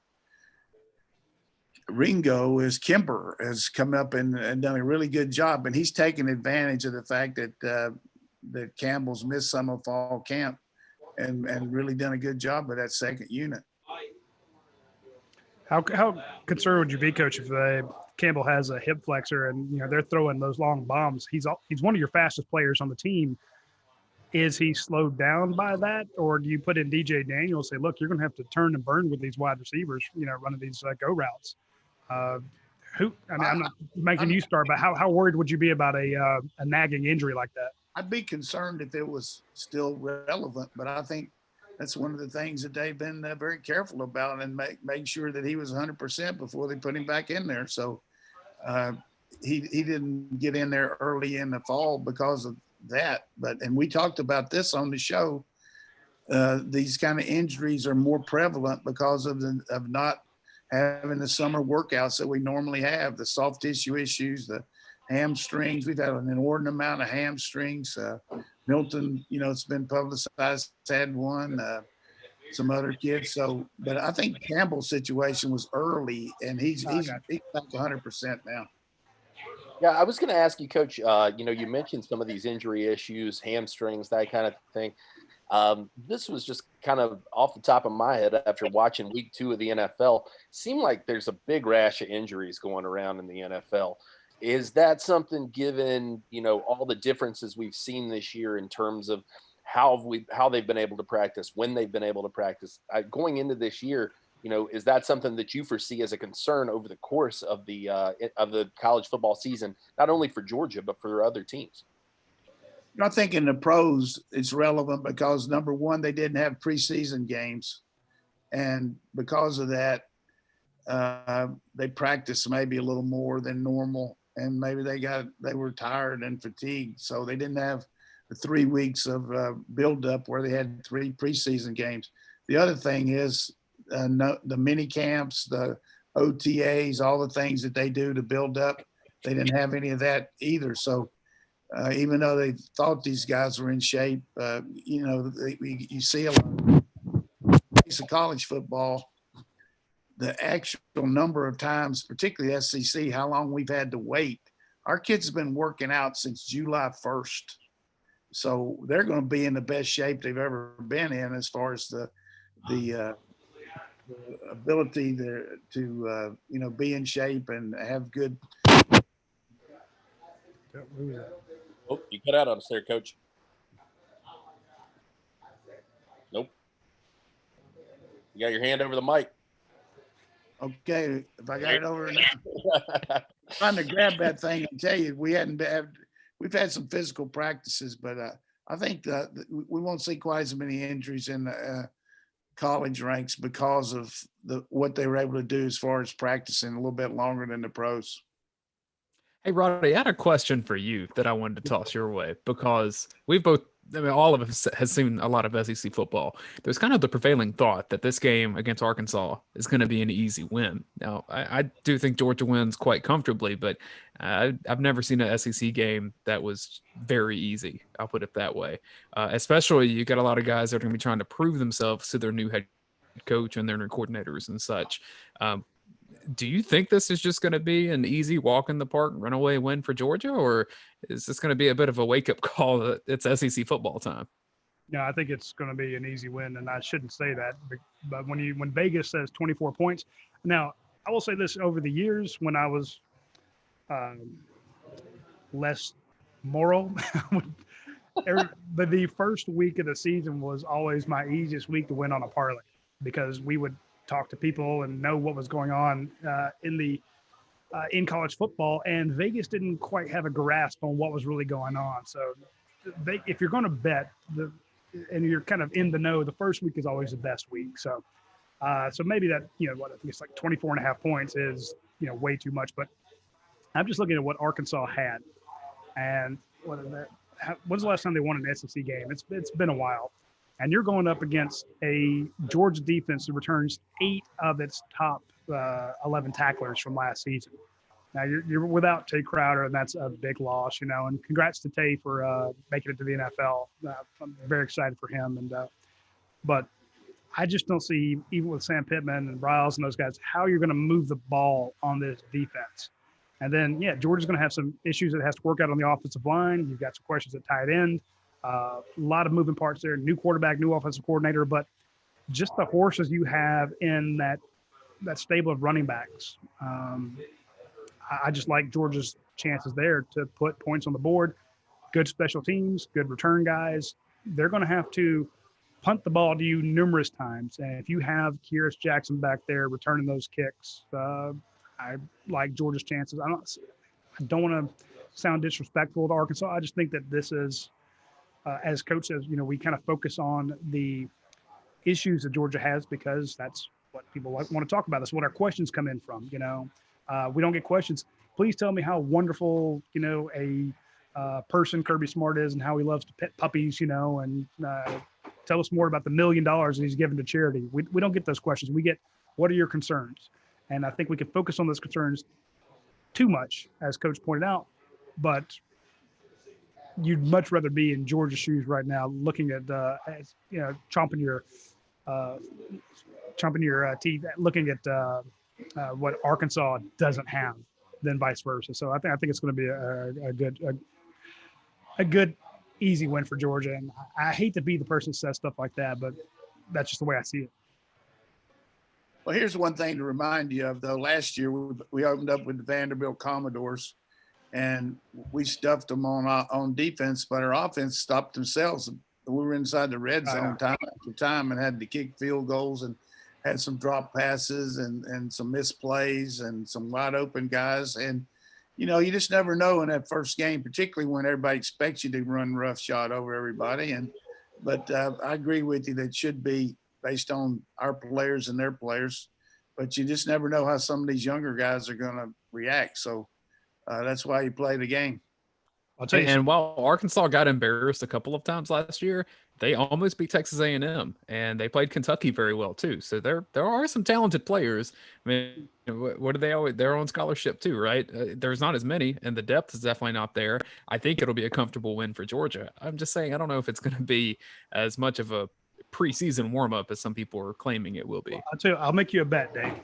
Ringo, is Kimber has come up and done a really good job. And he's taken advantage of the fact that Campbell's missed some of fall camp. and really done a good job with that second unit. How concerned would you be, Coach, if Campbell has a hip flexor and they're throwing those long bombs? He's one of your fastest players on the team. Is he slowed down by that, or do you put in DJ Daniels and say, look, you're going to have to turn and burn with these wide receivers, running these go routes? I'm not making you start, but how worried would you be about a nagging injury like that? I'd be concerned if it was still relevant, but I think that's one of the things that they've been very careful about and make sure that he was 100% before they put him back in there. So he didn't get in there early in the fall because of that. And we talked about this on the show. These kind of injuries are more prevalent because of not having the summer workouts that we normally have, the soft tissue issues, the hamstrings. We've had an inordinate amount of hamstrings. Milton, it's been publicized, had one, some other kids. So, but I think Campbell's situation was early, and he's back 100% now. Yeah, I was going to ask you, Coach, you mentioned some of these injury issues, hamstrings, that kind of thing. This was just kind of off the top of my head after watching week 2 of the NFL. Seemed like there's a big rash of injuries going around in the NFL. Is that something, given, all the differences we've seen this year in terms of how they've been able to practice, when they've been able to practice, going into this year, is that something that you foresee as a concern over the course of the college football season, not only for Georgia, but for other teams? I think in the pros, it's relevant because, number one, they didn't have preseason games. And because of that, they practiced maybe a little more than normal. And maybe they were tired and fatigued. So they didn't have the 3 weeks of buildup where they had 3 preseason games. The other thing is the mini camps, the OTAs, all the things that they do to build up, they didn't have any of that either. So even though they thought these guys were in shape, you see a lot of college football, the actual number of times, particularly SEC, how long we've had to wait. Our kids have been working out since July 1st. So they're going to be in the best shape they've ever been in as far as the ability to be in shape and have good. Oh, you cut out on us there, Coach. Nope. You got your hand over the mic. Okay, if I got it over now. Trying to grab that thing and tell you, we've had some physical practices, but I think that we won't see quite as many injuries in the college ranks because of what they were able to do as far as practicing a little bit longer than the pros. Hey, Roddy, I had a question for you that I wanted to toss your way, because all of us has seen a lot of SEC football. There's kind of the prevailing thought that this game against Arkansas is going to be an easy win. Now, I do think Georgia wins quite comfortably, but I've never seen an SEC game that was very easy. I'll put it that way. Especially, you got a lot of guys that are going to be trying to prove themselves to their new head coach and their new coordinators and such. Do you think this is just going to be an easy walk in the park, runaway win for Georgia, or is this going to be a bit of a wake-up call that it's SEC football time? No, I think it's going to be an easy win, and I shouldn't say that. But when Vegas says 24 points, now I will say this: over the years, when I was less moral, but the first week of the season was always my easiest week to win on a parlay, because we would talk to people and know what was going on in college football, and Vegas didn't quite have a grasp on what was really going on. So if you're going to bet and you're kind of in the know, the first week is always the best week. So maybe that, I think it's like 24.5 points is, way too much, but I'm just looking at what Arkansas had, and when's the last time they won an SEC game? It's been a while. And you're going up against a Georgia defense that returns 8 of its top 11 tacklers from last season. Now you're without Tay Crowder, and that's a big loss, And congrats to Tay for making it to the NFL. I'm very excited for him. But I just don't see, even with Sam Pittman and Riles and those guys, how you're going to move the ball on this defense. And then, Georgia's going to have some issues that it has to work out on the offensive line. You've got some questions at tight end. A lot of moving parts there. New quarterback, new offensive coordinator, but just the horses you have in that stable of running backs. I just like Georgia's chances there to put points on the board. Good special teams, good return guys. They're going to have to punt the ball to you numerous times. And if you have Kyrus Jackson back there returning those kicks, I like Georgia's chances. I don't want to sound disrespectful to Arkansas. I just think that this is, as coach says, we kind of focus on the issues that Georgia has because that's what people want to talk about. That's what our questions come in from. We don't get questions. Please tell me how wonderful, a person Kirby Smart is and how he loves to pet puppies, and tell us more about the $1 million that he's given to charity. We don't get those questions. We get, what are your concerns? And I think we can focus on those concerns too much, as Coach pointed out, but you'd much rather be in Georgia's shoes right now, looking at, chomping your teeth, looking at what Arkansas doesn't have, than vice versa. So I think it's going to be a good, easy win for Georgia. And I hate to be the person that says stuff like that, but that's just the way I see it. Well, here's one thing to remind you of, though. Last year, we opened up with the Vanderbilt Commodores, and we stuffed them on defense, but our offense stopped themselves. We were inside the red zone time after time and had to kick field goals and had some drop passes and some missed plays and some wide open guys. And, you just never know in that first game, particularly when everybody expects you to run roughshod over everybody. But I agree with you that it should be based on our players and their players, but you just never know how some of these younger guys are going to react. So that's why you play the game. I'll tell you. And while Arkansas got embarrassed a couple of times last year, they almost beat Texas A&M, and they played Kentucky very well too. So there are some talented players. I mean, what do they always? They're on scholarship too, right? There's not as many, and the depth is definitely not there. I think it'll be a comfortable win for Georgia. I'm just saying, I don't know if it's going to be as much of a preseason warm-up as some people are claiming it will be. I'll tell you, I'll make you a bet, Dave.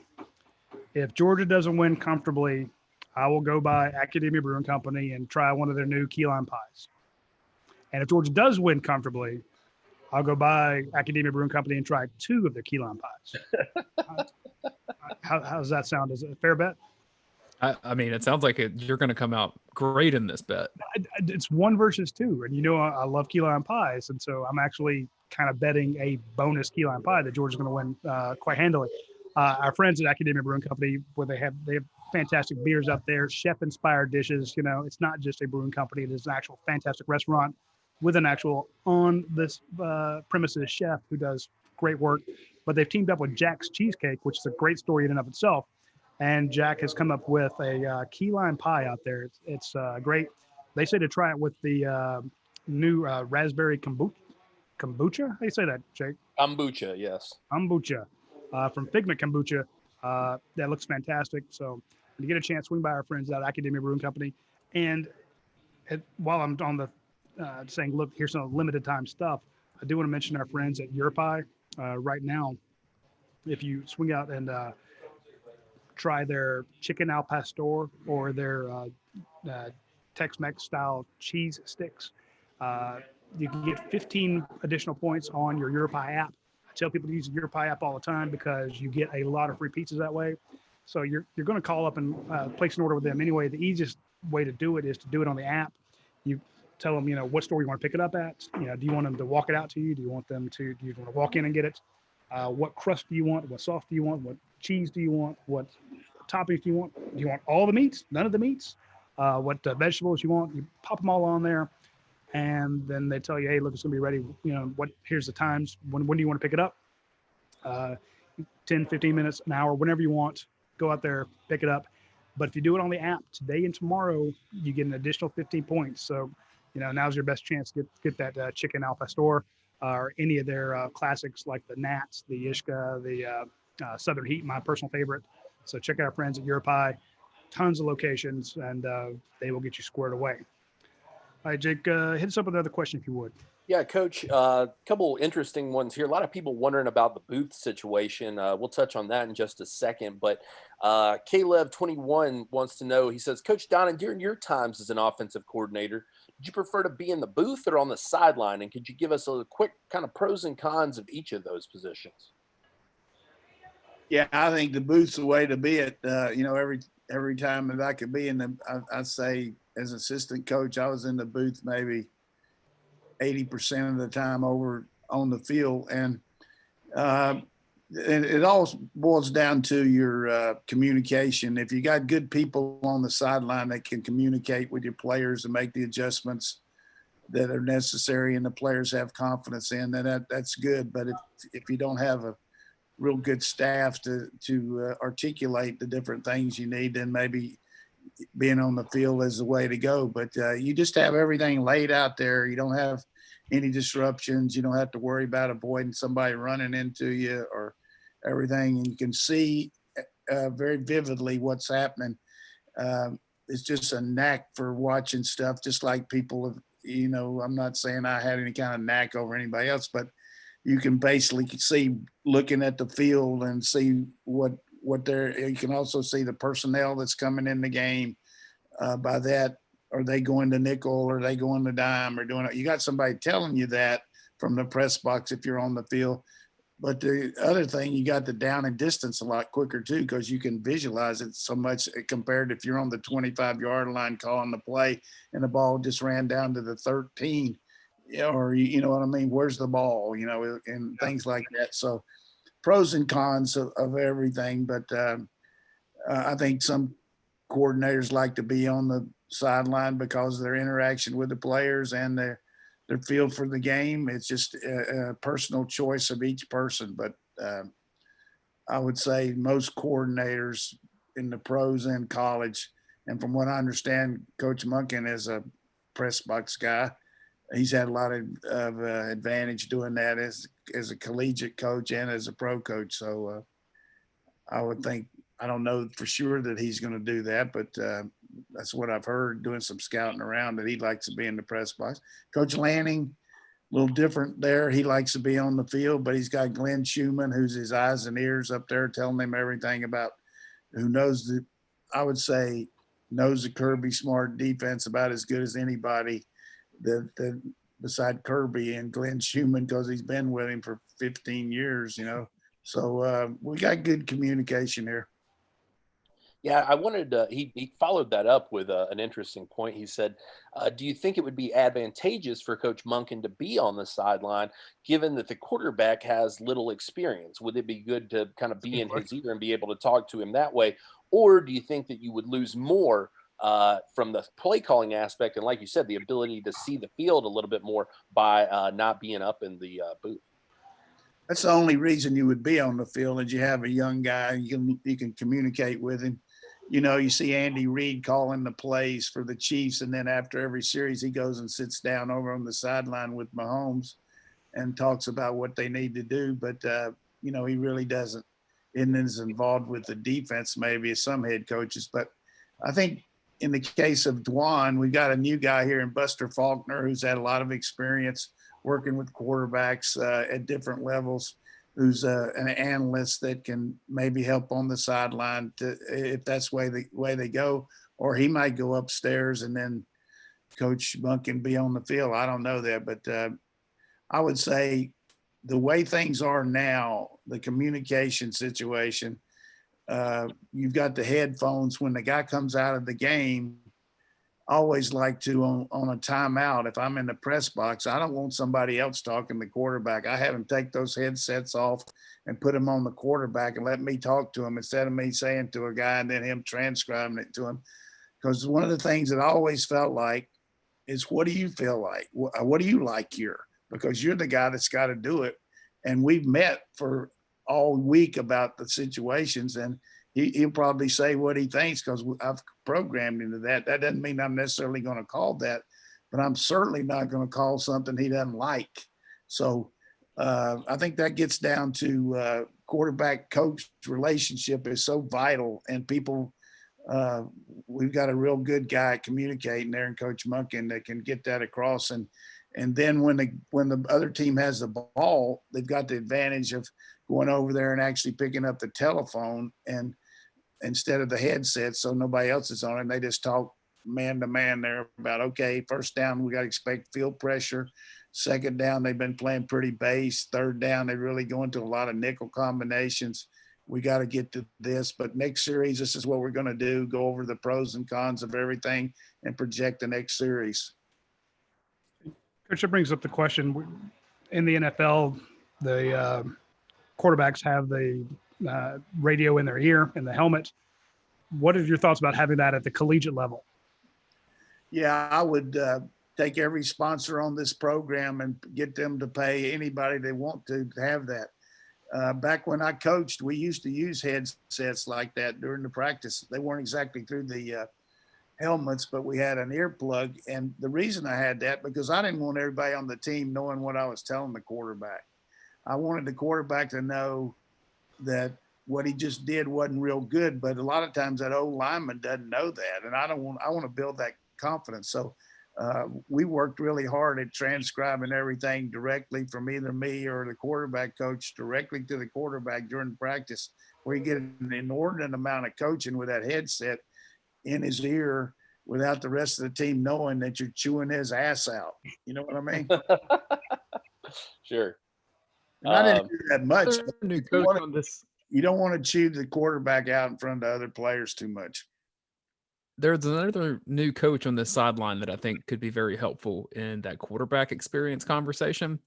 If Georgia doesn't win comfortably, I will go by Academia Brewing Company and try one of their new key lime pies. And if Georgia does win comfortably, I'll go by Academia Brewing Company and try 2 of their key lime pies. How does that sound? Is it a fair bet? I mean, it sounds like you're going to come out great in this bet. It's 1 versus 2. And I love key lime pies. And so I'm actually kind of betting a bonus key lime pie that Georgia's going to win quite handily. Our friends at Academia Brewing Company, where they have fantastic beers out there, chef-inspired dishes. It's not just a brewing company. It is an actual fantastic restaurant with an actual on this premises chef who does great work. But they've teamed up with Jack's Cheesecake, which is a great story in and of itself. And Jack has come up with a key lime pie out there. It's great. They say to try it with the new raspberry kombucha. How do you say that, Jake? Kombucha, yes. Kombucha from Figment Kombucha. That looks fantastic. So when you get a chance, swing by our friends at Academia Brewing Company. And while I'm on the saying, look, here's some limited time stuff, I do want to mention our friends at Europi. Right now, if you swing out and try their chicken al pastor or their Tex-Mex style cheese sticks, you can get 15 additional points on your Europi app. I tell people to use the Europi app all the time because you get a lot of free pizzas that way. So you're going to call up and place an order with them. Anyway, the easiest way to do it is to do it on the app. You tell them, what store you want to pick it up at. Do you want them to walk it out to you? Do you want to walk in and get it? What crust do you want? What sauce do you want? What cheese do you want? What toppings do you want? Do you want all the meats? None of the meats? What vegetables you want? You pop them all on there. And then they tell you, hey, look, it's going to be ready. Here's the times. When do you want to pick it up? 10, 15 minutes, an hour, whenever you want. Go out there, pick it up. But if you do it on the app today and tomorrow, you get an additional 15 points. So, now's your best chance to get that chicken al pastor or any of their classics like the Nats, the Ishka, the Southern Heat, my personal favorite. So check out our friends at Europi. Tons of locations, and they will get you squared away. All right, Jake, hit us up with another question if you would. Yeah, Coach, a couple interesting ones here. A lot of people wondering about the booth situation. We'll touch on that in just a second. But Caleb21 wants to know, he says, Coach Donnan, during your times as an offensive coordinator, did you prefer to be in the booth or on the sideline? And could you give us a quick kind of pros and cons of each of those positions? Yeah, I think the booth's the way to be it. Every time that I could be in I'd say as assistant coach, I was in the booth maybe 80% of the time over on the field. And it all boils down to your communication. If you got good people on the sideline that can communicate with your players and make the adjustments that are necessary and the players have confidence in, then that's good. But if you don't have a real good staff to articulate the different things you need, then maybe being on the field is the way to go. But you just have everything laid out there. You don't have any disruptions. You don't have to worry about avoiding somebody running into you or everything. And you can see very vividly what's happening. It's just a knack for watching stuff, just like people have, I'm not saying I had any kind of knack over anybody else, but you can basically see looking at the field and see what you can also see the personnel that's coming in the game. By that, are they going to nickel, or are they going to dime, or doing it? You got somebody telling you that from the press box if you're on the field. But the other thing, you got the down and distance a lot quicker too, because you can visualize it so much compared if you're on the 25-yard line calling the play and the ball just ran down to the 13, or you know what I mean? Where's the ball? And things like that. So pros and cons of everything. But I think some coordinators like to be on the sideline because of their interaction with the players and their feel for the game. It's just a personal choice of each person. But I would say most coordinators in the pros and college, and from what I understand, Coach Monken is a press box guy. He's had a lot of advantage doing that as a collegiate coach and as a pro coach. So I would think, I don't know for sure that he's going to do that, but that's what I've heard doing some scouting around, that he likes to be in the press box. Coach Lanning, a little different there. He likes to be on the field, but he's got Glenn Schumann, who's his eyes and ears up there telling him everything about, who knows I would say knows the Kirby Smart defense about as good as anybody that beside Kirby and Glenn Schumann, because he's been with him for 15 years, So we got good communication here. Yeah, I wanted to, he followed that up with an interesting point. He said, do you think it would be advantageous for Coach Monken to be on the sideline, given that the quarterback has little experience? Would it be good to kind of be in his ear and be able to talk to him that way? Or do you think that you would lose more from the play calling aspect, and like you said, the ability to see the field a little bit more by not being up in the booth? That's the only reason you would be on the field, is you have a young guy, you can communicate with him. You see Andy Reid calling the plays for the Chiefs, and then after every series, he goes and sits down over on the sideline with Mahomes and talks about what they need to do. But he really isn't as involved with the defense maybe as some head coaches. But I think in the case of Dwan, we've got a new guy here in Buster Faulkner, who's had a lot of experience working with quarterbacks at different levels, who's an analyst that can maybe help on the sideline if that's the way they go, or he might go upstairs and then Coach Monken be on the field. I don't know that, but I would say the way things are now, the communication situation, you've got the headphones. When the guy comes out of the game, I always like to on a timeout, if I'm in the press box, I don't want somebody else talking to the quarterback. I have him take those headsets off and put them on the quarterback and let me talk to him instead of me saying to a guy and then him transcribing it to him. Because one of the things that I always felt like is, what do you feel like? What do you like here? Because you're the guy that's got to do it. And we've met for all week about the situations, and he'll probably say what he thinks because I've programmed into that. That doesn't mean I'm necessarily going to call that, but I'm certainly not going to call something he doesn't like. So I think that gets down to quarterback coach relationship is so vital, and people, we've got a real good guy communicating there in Coach Monken that can get that across. And And then when the other team has the ball, they've got the advantage of going over there and actually picking up the telephone and instead of the headset, so nobody else is on it. And they just talk man to man there about, okay, first down, we got to expect field pressure. Second down, they've been playing pretty base. Third down, they really go into a lot of nickel combinations. We got to get to this, but next series, this is what we're going to do. Go over the pros and cons of everything and project the next series. Coach, that brings up the question. In the NFL, the quarterbacks have the radio in their ear and the helmet. What are your thoughts about having that at the collegiate level? Yeah, I would take every sponsor on this program and get them to pay anybody they want to have that. Back when I coached, we used to use headsets like that during the practice. They weren't exactly through the helmets, but we had an earplug. And the reason I had that, because I didn't want everybody on the team knowing what I was telling the quarterback. I wanted the quarterback to know that what he just did wasn't real good, but a lot of times that old lineman doesn't know that. And I want to build that confidence. So we worked really hard at transcribing everything directly from either me or the quarterback coach directly to the quarterback during practice, where you get an inordinate amount of coaching with that headset in his ear without the rest of the team knowing that you're chewing his ass out. You know what I mean? Sure. And I didn't do that much. New coach on this. You don't want to chew the quarterback out in front of other players too much. There's another new coach on this sideline that I think could be very helpful in that quarterback experience conversation.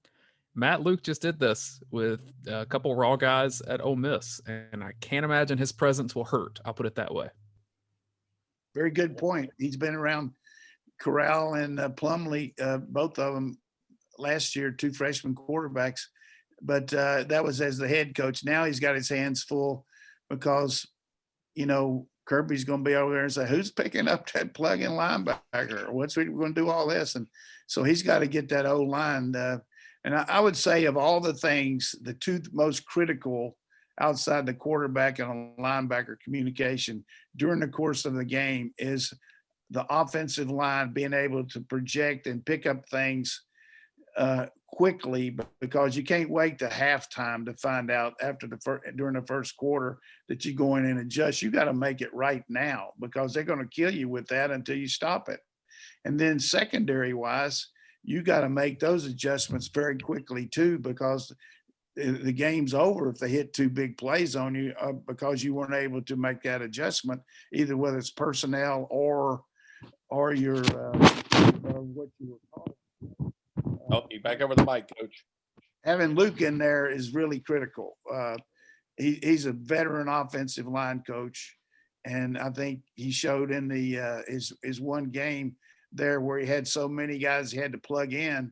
Matt Luke just did this with a couple raw guys at Ole Miss, and I can't imagine his presence will hurt. I'll put it that way. Very good point. He's been around Corral and Plumlee, both of them last year, two freshman quarterbacks. But that was as the head coach. Now he's got his hands full because, Kirby's going to be over there and say, who's picking up that plug-in linebacker? What's we going to do all this? And so he's got to get that O-line. And I would say of all the things, the two most critical outside the quarterback and a linebacker communication during the course of the game is the offensive line being able to project and pick up things quickly, because you can't wait to halftime to find out during the first quarter that you go in and adjust. You got to make it right now, because they're going to kill you with that until you stop it. And then secondary wise, you got to make those adjustments very quickly too, because the game's over if they hit two big plays on you because you weren't able to make that adjustment, either whether it's personnel or your what you were calling. Oh, you back over the mic, Coach. Having Luke in there is really critical. He's a veteran offensive line coach, and I think he showed in his one game there where he had so many guys he had to plug in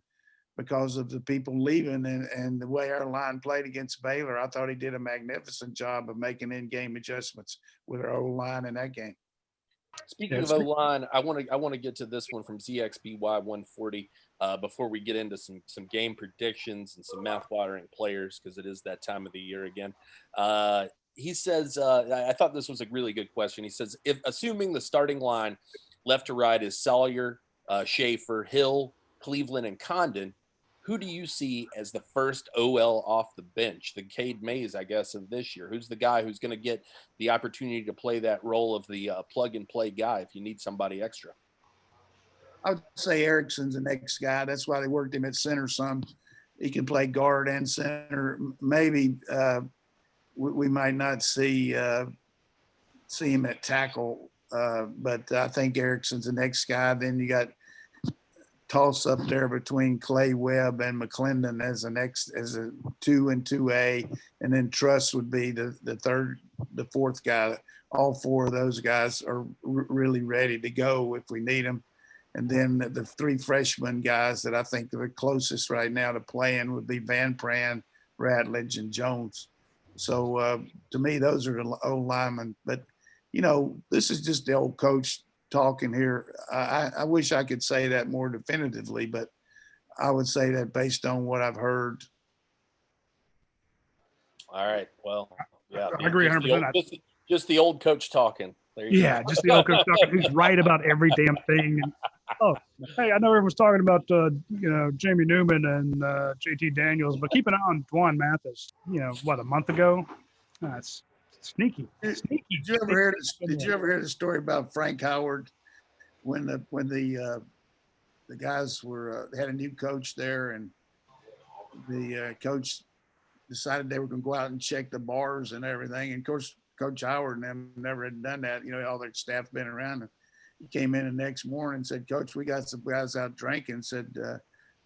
because of the people leaving and the way our line played against Baylor. I thought he did a magnificent job of making in-game adjustments with our O-line in that game. Speaking of O-line, I want to get to this one from ZXBY 140 before we get into some game predictions and some mouth-watering players, because it is that time of the year again. He says, I thought this was a really good question. He says, if assuming the starting line left to right is Sawyer, Schaefer, Hill, Cleveland, and Condon, who do you see as the first OL off the bench? The Cade Mays, I guess, of this year. Who's the guy who's going to get the opportunity to play that role of the plug-and-play guy if you need somebody extra? I would say Erickson's the next guy. That's why they worked him at center some. He can play guard and center. Maybe we might not see him at tackle, but I think Erickson's the next guy. Then you got toss up there between Clay Webb and McClendon as a 2 and 2A, and then Truss would be the fourth guy. All four of those guys are really ready to go if we need them. And then the three freshman guys that I think are the closest right now to playing would be Van Pran, Radledge, and Jones. So to me, those are the old linemen. But, this is just the old coach talking here. I wish I could say that more definitively, but I would say that based on what I've heard. All right. Well, yeah. I agree 100%. Just the old coach talking. Just the old coach talking. Who's right about every damn thing. Oh, hey, I know everyone's talking about Jamie Newman and JT Daniels, but keep an eye on Juan Mathis. What, a month ago? That's sneaky. Did you ever hear this? Did you ever hear the story about Frank Howard when the guys were had a new coach there, and the coach decided they were going to go out and check the bars and everything. And of course, Coach Howard and them never had done that. All their staff been around. And he came in the next morning and said, "Coach, we got some guys out drinking." Said,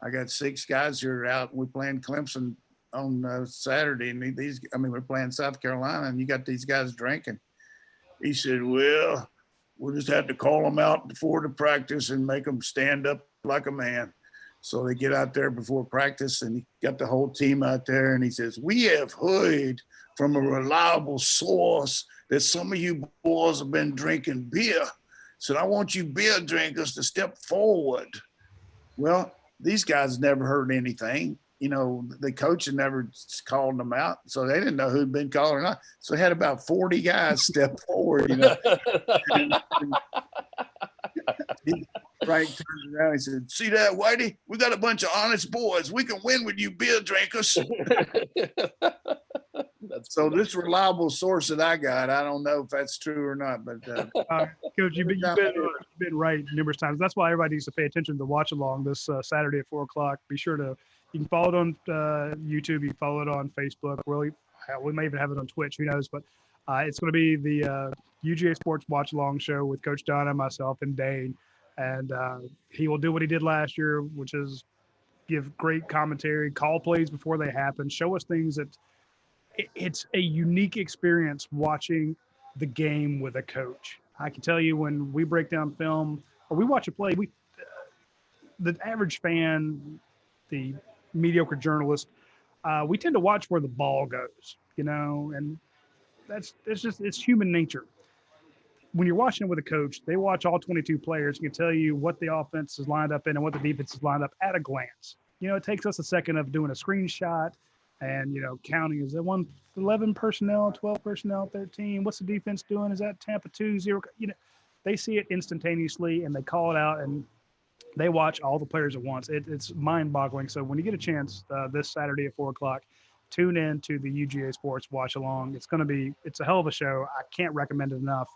"I got 6 guys here out. We're playing Clemson on Saturday, and we're playing South Carolina, and you got these guys drinking." He said, "Well, we'll just have to call them out before the practice and make them stand up like a man." So they get out there before practice, and he got the whole team out there, and he says, "We have heard from a reliable source that some of you boys have been drinking beer. So I want you beer drinkers to step forward." Well, these guys never heard anything. The coach had never called them out, so they didn't know who'd been called or not. So they had about 40 guys step forward, Frank turned around and said, "See that, Whitey? We got a bunch of honest boys. We can win with you beer drinkers." So this reliable source that I got, I don't know if that's true or not, but Coach, you've been right numerous times. That's why everybody needs to pay attention to the watch along this Saturday at 4:00. Be sure to, you can follow it on YouTube, you can follow it on Facebook. We may even have it on Twitch, who knows, but it's going to be the UGA Sports Watch Along show with Coach Donna, myself, and Dane. And he will do what he did last year, which is give great commentary, call plays before they happen, show us things that it's a unique experience watching the game with a coach. I can tell you, when we break down film or we watch a play, the average fan, the mediocre journalist, we tend to watch where the ball goes, and it's human nature. When you're watching it with a coach, they watch all 22 players and can tell you what the offense is lined up in and what the defense is lined up at a glance. It takes us a second of doing a screenshot and, counting. Is that 11 personnel, 12 personnel, 13? What's the defense doing? Is that Tampa 2-0? They see it instantaneously and they call it out, and they watch all the players at once. It's mind-boggling. So when you get a chance this Saturday at 4:00, tune in to the UGA Sports Watch Along. It's a hell of a show. I can't recommend it enough.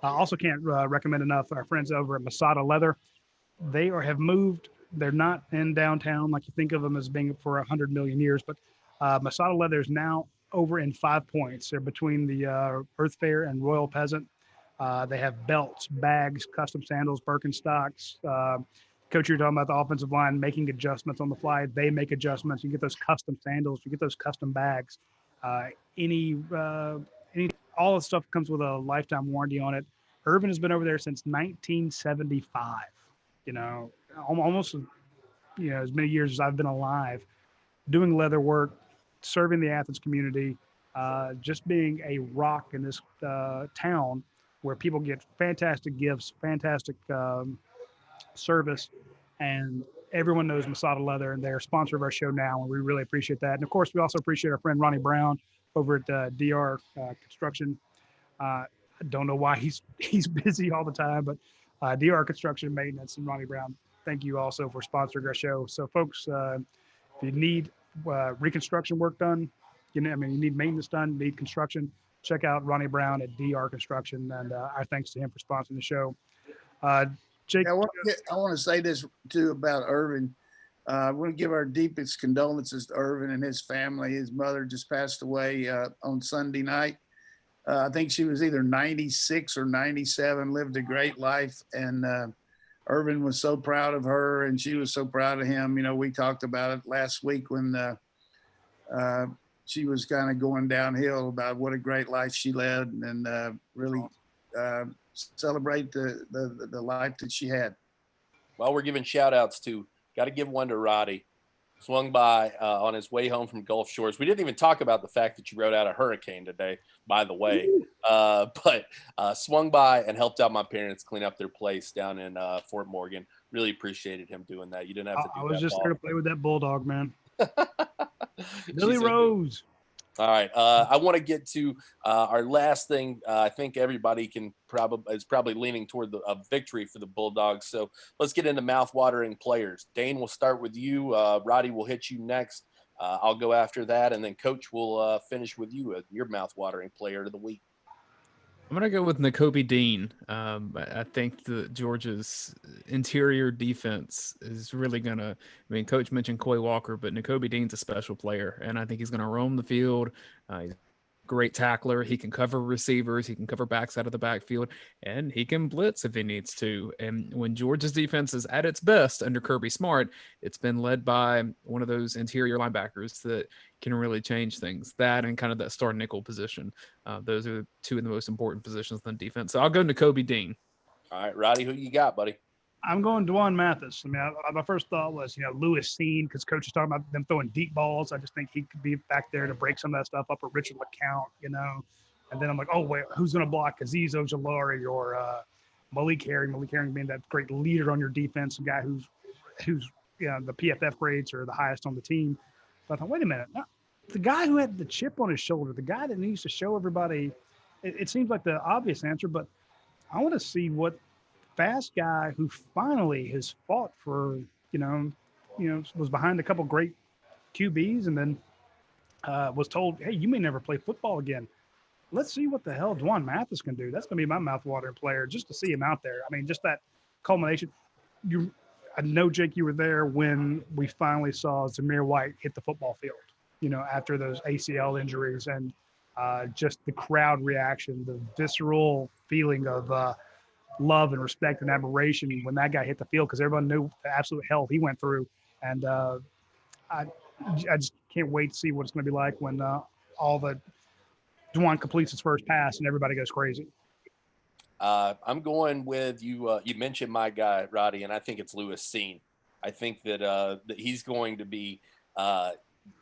I also can't recommend enough our friends over at Masada Leather. They have moved. They're not in downtown like you think of them as being for 100 million years, but Masada Leather is now over in 5 Points. They're between the Earth Fair and Royal Peasant. They have belts, bags, custom sandals, Birkenstocks. Coach, you're talking about the offensive line making adjustments on the fly. They make adjustments. You get those custom sandals. You get those custom bags. All the stuff comes with a lifetime warranty on it. Irvin has been over there since 1975. Almost as many years as I've been alive, doing leather work, serving the Athens community, just being a rock in this town where people get fantastic gifts, fantastic service, and everyone knows Masada Leather, and they're a sponsor of our show now, and we really appreciate that. And of course, we also appreciate our friend Ronnie Brown over at DR Construction. I don't know why he's busy all the time, but DR Construction Maintenance and Ronnie Brown, thank you also for sponsoring our show. So folks, if you need reconstruction work done, you need maintenance done, need construction, check out Ronnie Brown at DR Construction, and our thanks to him for sponsoring the show. Jake, I want to say this too about Irvin. I want to give our deepest condolences to Irvin and his family. His mother just passed away on Sunday night. I think she was either 96 or 97, lived a great life. And Irvin was so proud of her, and she was so proud of him. We talked about it last week when she was kind of going downhill about what a great life she led, and really celebrate the life that she had. Well, we're giving shout outs got to give one to Roddy. Swung by on his way home from Gulf Shores. We didn't even talk about the fact that you rode out a hurricane today, by the way. But swung by and helped out my parents clean up their place down in Fort Morgan. Really appreciated him doing that. You didn't have to do that. I was just there to play with that bulldog, man. Billy Rose. All right. I want to get to our last thing. I think everybody is probably leaning toward a victory for the Bulldogs. So let's get into mouth-watering players. Dane, we'll start with you. Roddy will hit you next. I'll go after that, and then Coach will finish with you, your mouth-watering player of the week. I'm going to go with Nakobe Dean. I think the Georgia's interior defense is really going to, Coach mentioned Quay Walker, but Nakobe Dean's a special player, and I think he's going to roam the field. He's a great tackler. He can cover receivers. He can cover backs out of the backfield, and he can blitz if he needs to. And when Georgia's defense is at its best under Kirby Smart, it's been led by one of those interior linebackers that can really change things. That and kind of that star nickel position. Those are two of the most important positions in defense. So I'll go Nakobe Dean. All right, Roddy, who you got, buddy? I'm going Juan Mathis. My first thought was, Lewis Seen, because Coach is talking about them throwing deep balls. I just think he could be back there to break some of that stuff up, or Richard LeCount, And then I'm like, oh, wait, who's going to block Azeez Ojulari or Malik Herring? Malik Herring being that great leader on your defense, a guy who's the PFF grades are the highest on the team. But I thought, wait a minute. No, the guy who had the chip on his shoulder, the guy that needs to show everybody, it seems like the obvious answer, but I want to see what fast guy who finally has fought for, was behind a couple great QBs and then was told, hey, you may never play football again. Let's see what the hell Juan Mathis can do. That's going to be my mouth-watering player, just to see him out there. Just that culmination. I know, Jake, you were there when we finally saw Zamir White hit the football field, after those ACL injuries, and just the crowd reaction, the visceral feeling of love and respect and admiration when that guy hit the field, because everyone knew the absolute hell he went through. And I just can't wait to see what it's going to be like when Juan completes his first pass and everybody goes crazy. I'm going with you. You mentioned my guy, Roddy, and I think it's Lewis Seen. I think that he's going to be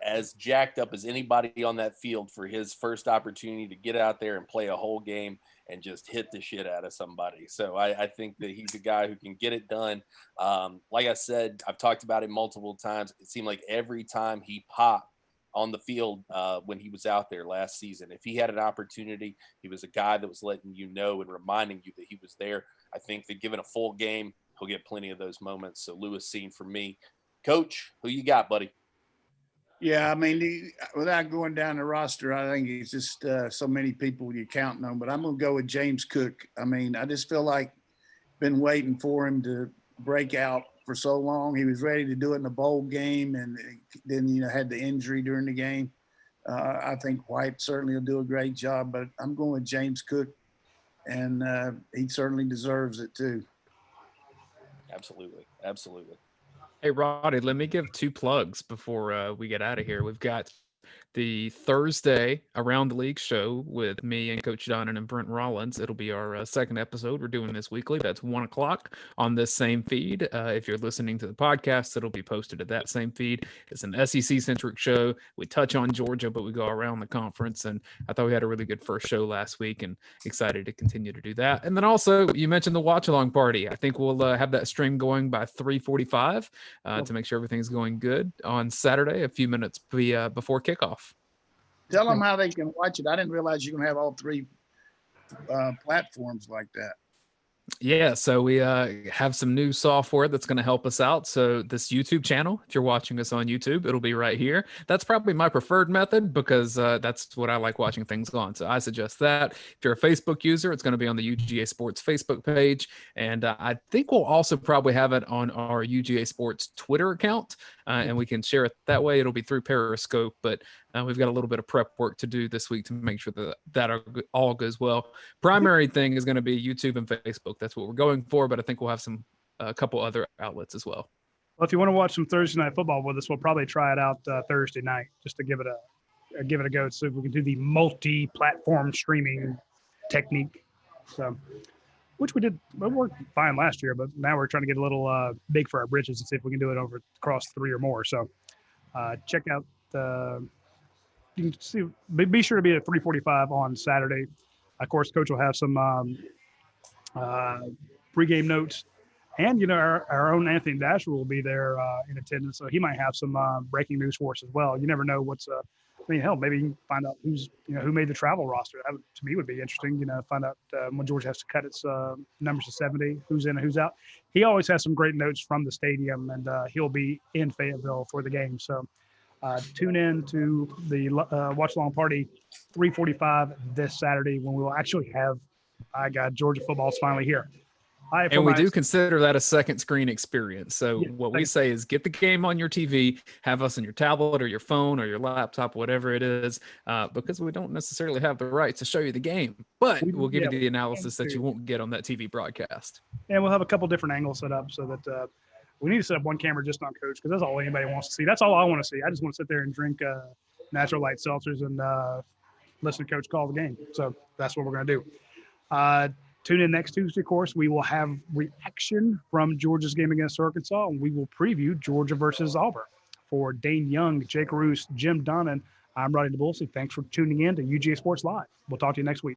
as jacked up as anybody on that field for his first opportunity to get out there and play a whole game and just hit the shit out of somebody. So I think that he's a guy who can get it done. Like I said, I've talked about him multiple times. It seemed like every time he popped on the field when he was out there last season, if he had an opportunity, he was a guy that was letting you know and reminding you that he was there. I think that given a full game, he'll get plenty of those moments. So Lewis Seen for me. Coach, who you got, buddy? Yeah, without going down the roster, I think it's just so many people you're counting on. But I'm going to go with James Cook. I just feel like been waiting for him to break out for so long. He was ready to do it in the bowl game, and then had the injury during the game. I think White certainly will do a great job, but I'm going with James Cook, and he certainly deserves it too. Absolutely. Hey, Roddy, let me give 2 plugs before we get out of here. We've got the Thursday Around the League show with me and Coach Donnan and Brent Rollins. It'll be our second episode. We're doing this weekly. That's 1:00 on this same feed. If you're listening to the podcast, it'll be posted at that same feed. It's an SEC-centric show. We touch on Georgia, but we go around the conference. And I thought we had a really good first show last week, and excited to continue to do that. And then also, you mentioned the watch-along party. I think we'll have that stream going by 3:45 to make sure everything's going good on Saturday, a few minutes before kickoff. Tell them how they can watch it. I didn't realize you can have all 3 platforms like that. Yeah, so we have some new software that's going to help us out. So this YouTube channel, if you're watching us on YouTube, it'll be right here. That's probably my preferred method because that's what I like watching things on. So I suggest that. If you're a Facebook user, it's going to be on the UGA Sports Facebook page. And I think we'll also probably have it on our UGA Sports Twitter account, and we can share it that way. It'll be through Periscope, but we've got a little bit of prep work to do this week to make sure that all goes well. Primary thing is going to be YouTube and Facebook. That's what we're going for, but I think we'll have a couple other outlets as well. Well, if you want to watch some Thursday night football with us, we'll probably try it out Thursday night just to give it a go. So we can do the multi-platform streaming technique. So, which we did, it worked fine last year, but now we're trying to get a little big for our britches and see if we can do it across 3 or more. So, check out you can see. Be sure to be at 3:45 on Saturday. Of course, Coach will have some pregame notes, and our own Anthony Dasher will be there in attendance, so he might have some breaking news for us as well. You never know what's mean, hell, maybe you can find out who made the travel roster. That to me would be interesting. Find out when Georgia has to cut its numbers to 70, who's in and who's out. He always has some great notes from the stadium, and he'll be in Fayetteville for the game. So tune in to the watch along party 3:45 this Saturday when we will actually have. Georgia football's finally here. And we do consider that a second screen experience. So what we say is get the game on your TV, have us on your tablet or your phone or your laptop, whatever it is, because we don't necessarily have the rights to show you the game, but we'll give you the analysis that you won't get on that TV broadcast. And we'll have a couple different angles set up so that we need to set up one camera just on Coach because that's all anybody wants to see. That's all I want to see. I just want to sit there and drink natural light seltzers and listen to Coach call the game. So that's what we're going to do. Tune in next Tuesday, of course. We will have reaction from Georgia's game against Arkansas, and we will preview Georgia versus Auburn. For Dane Young, Jake Roos, Jim Donnan, I'm Rodney DeBulsey. Thanks for tuning in to UGA Sports Live. We'll talk to you next week.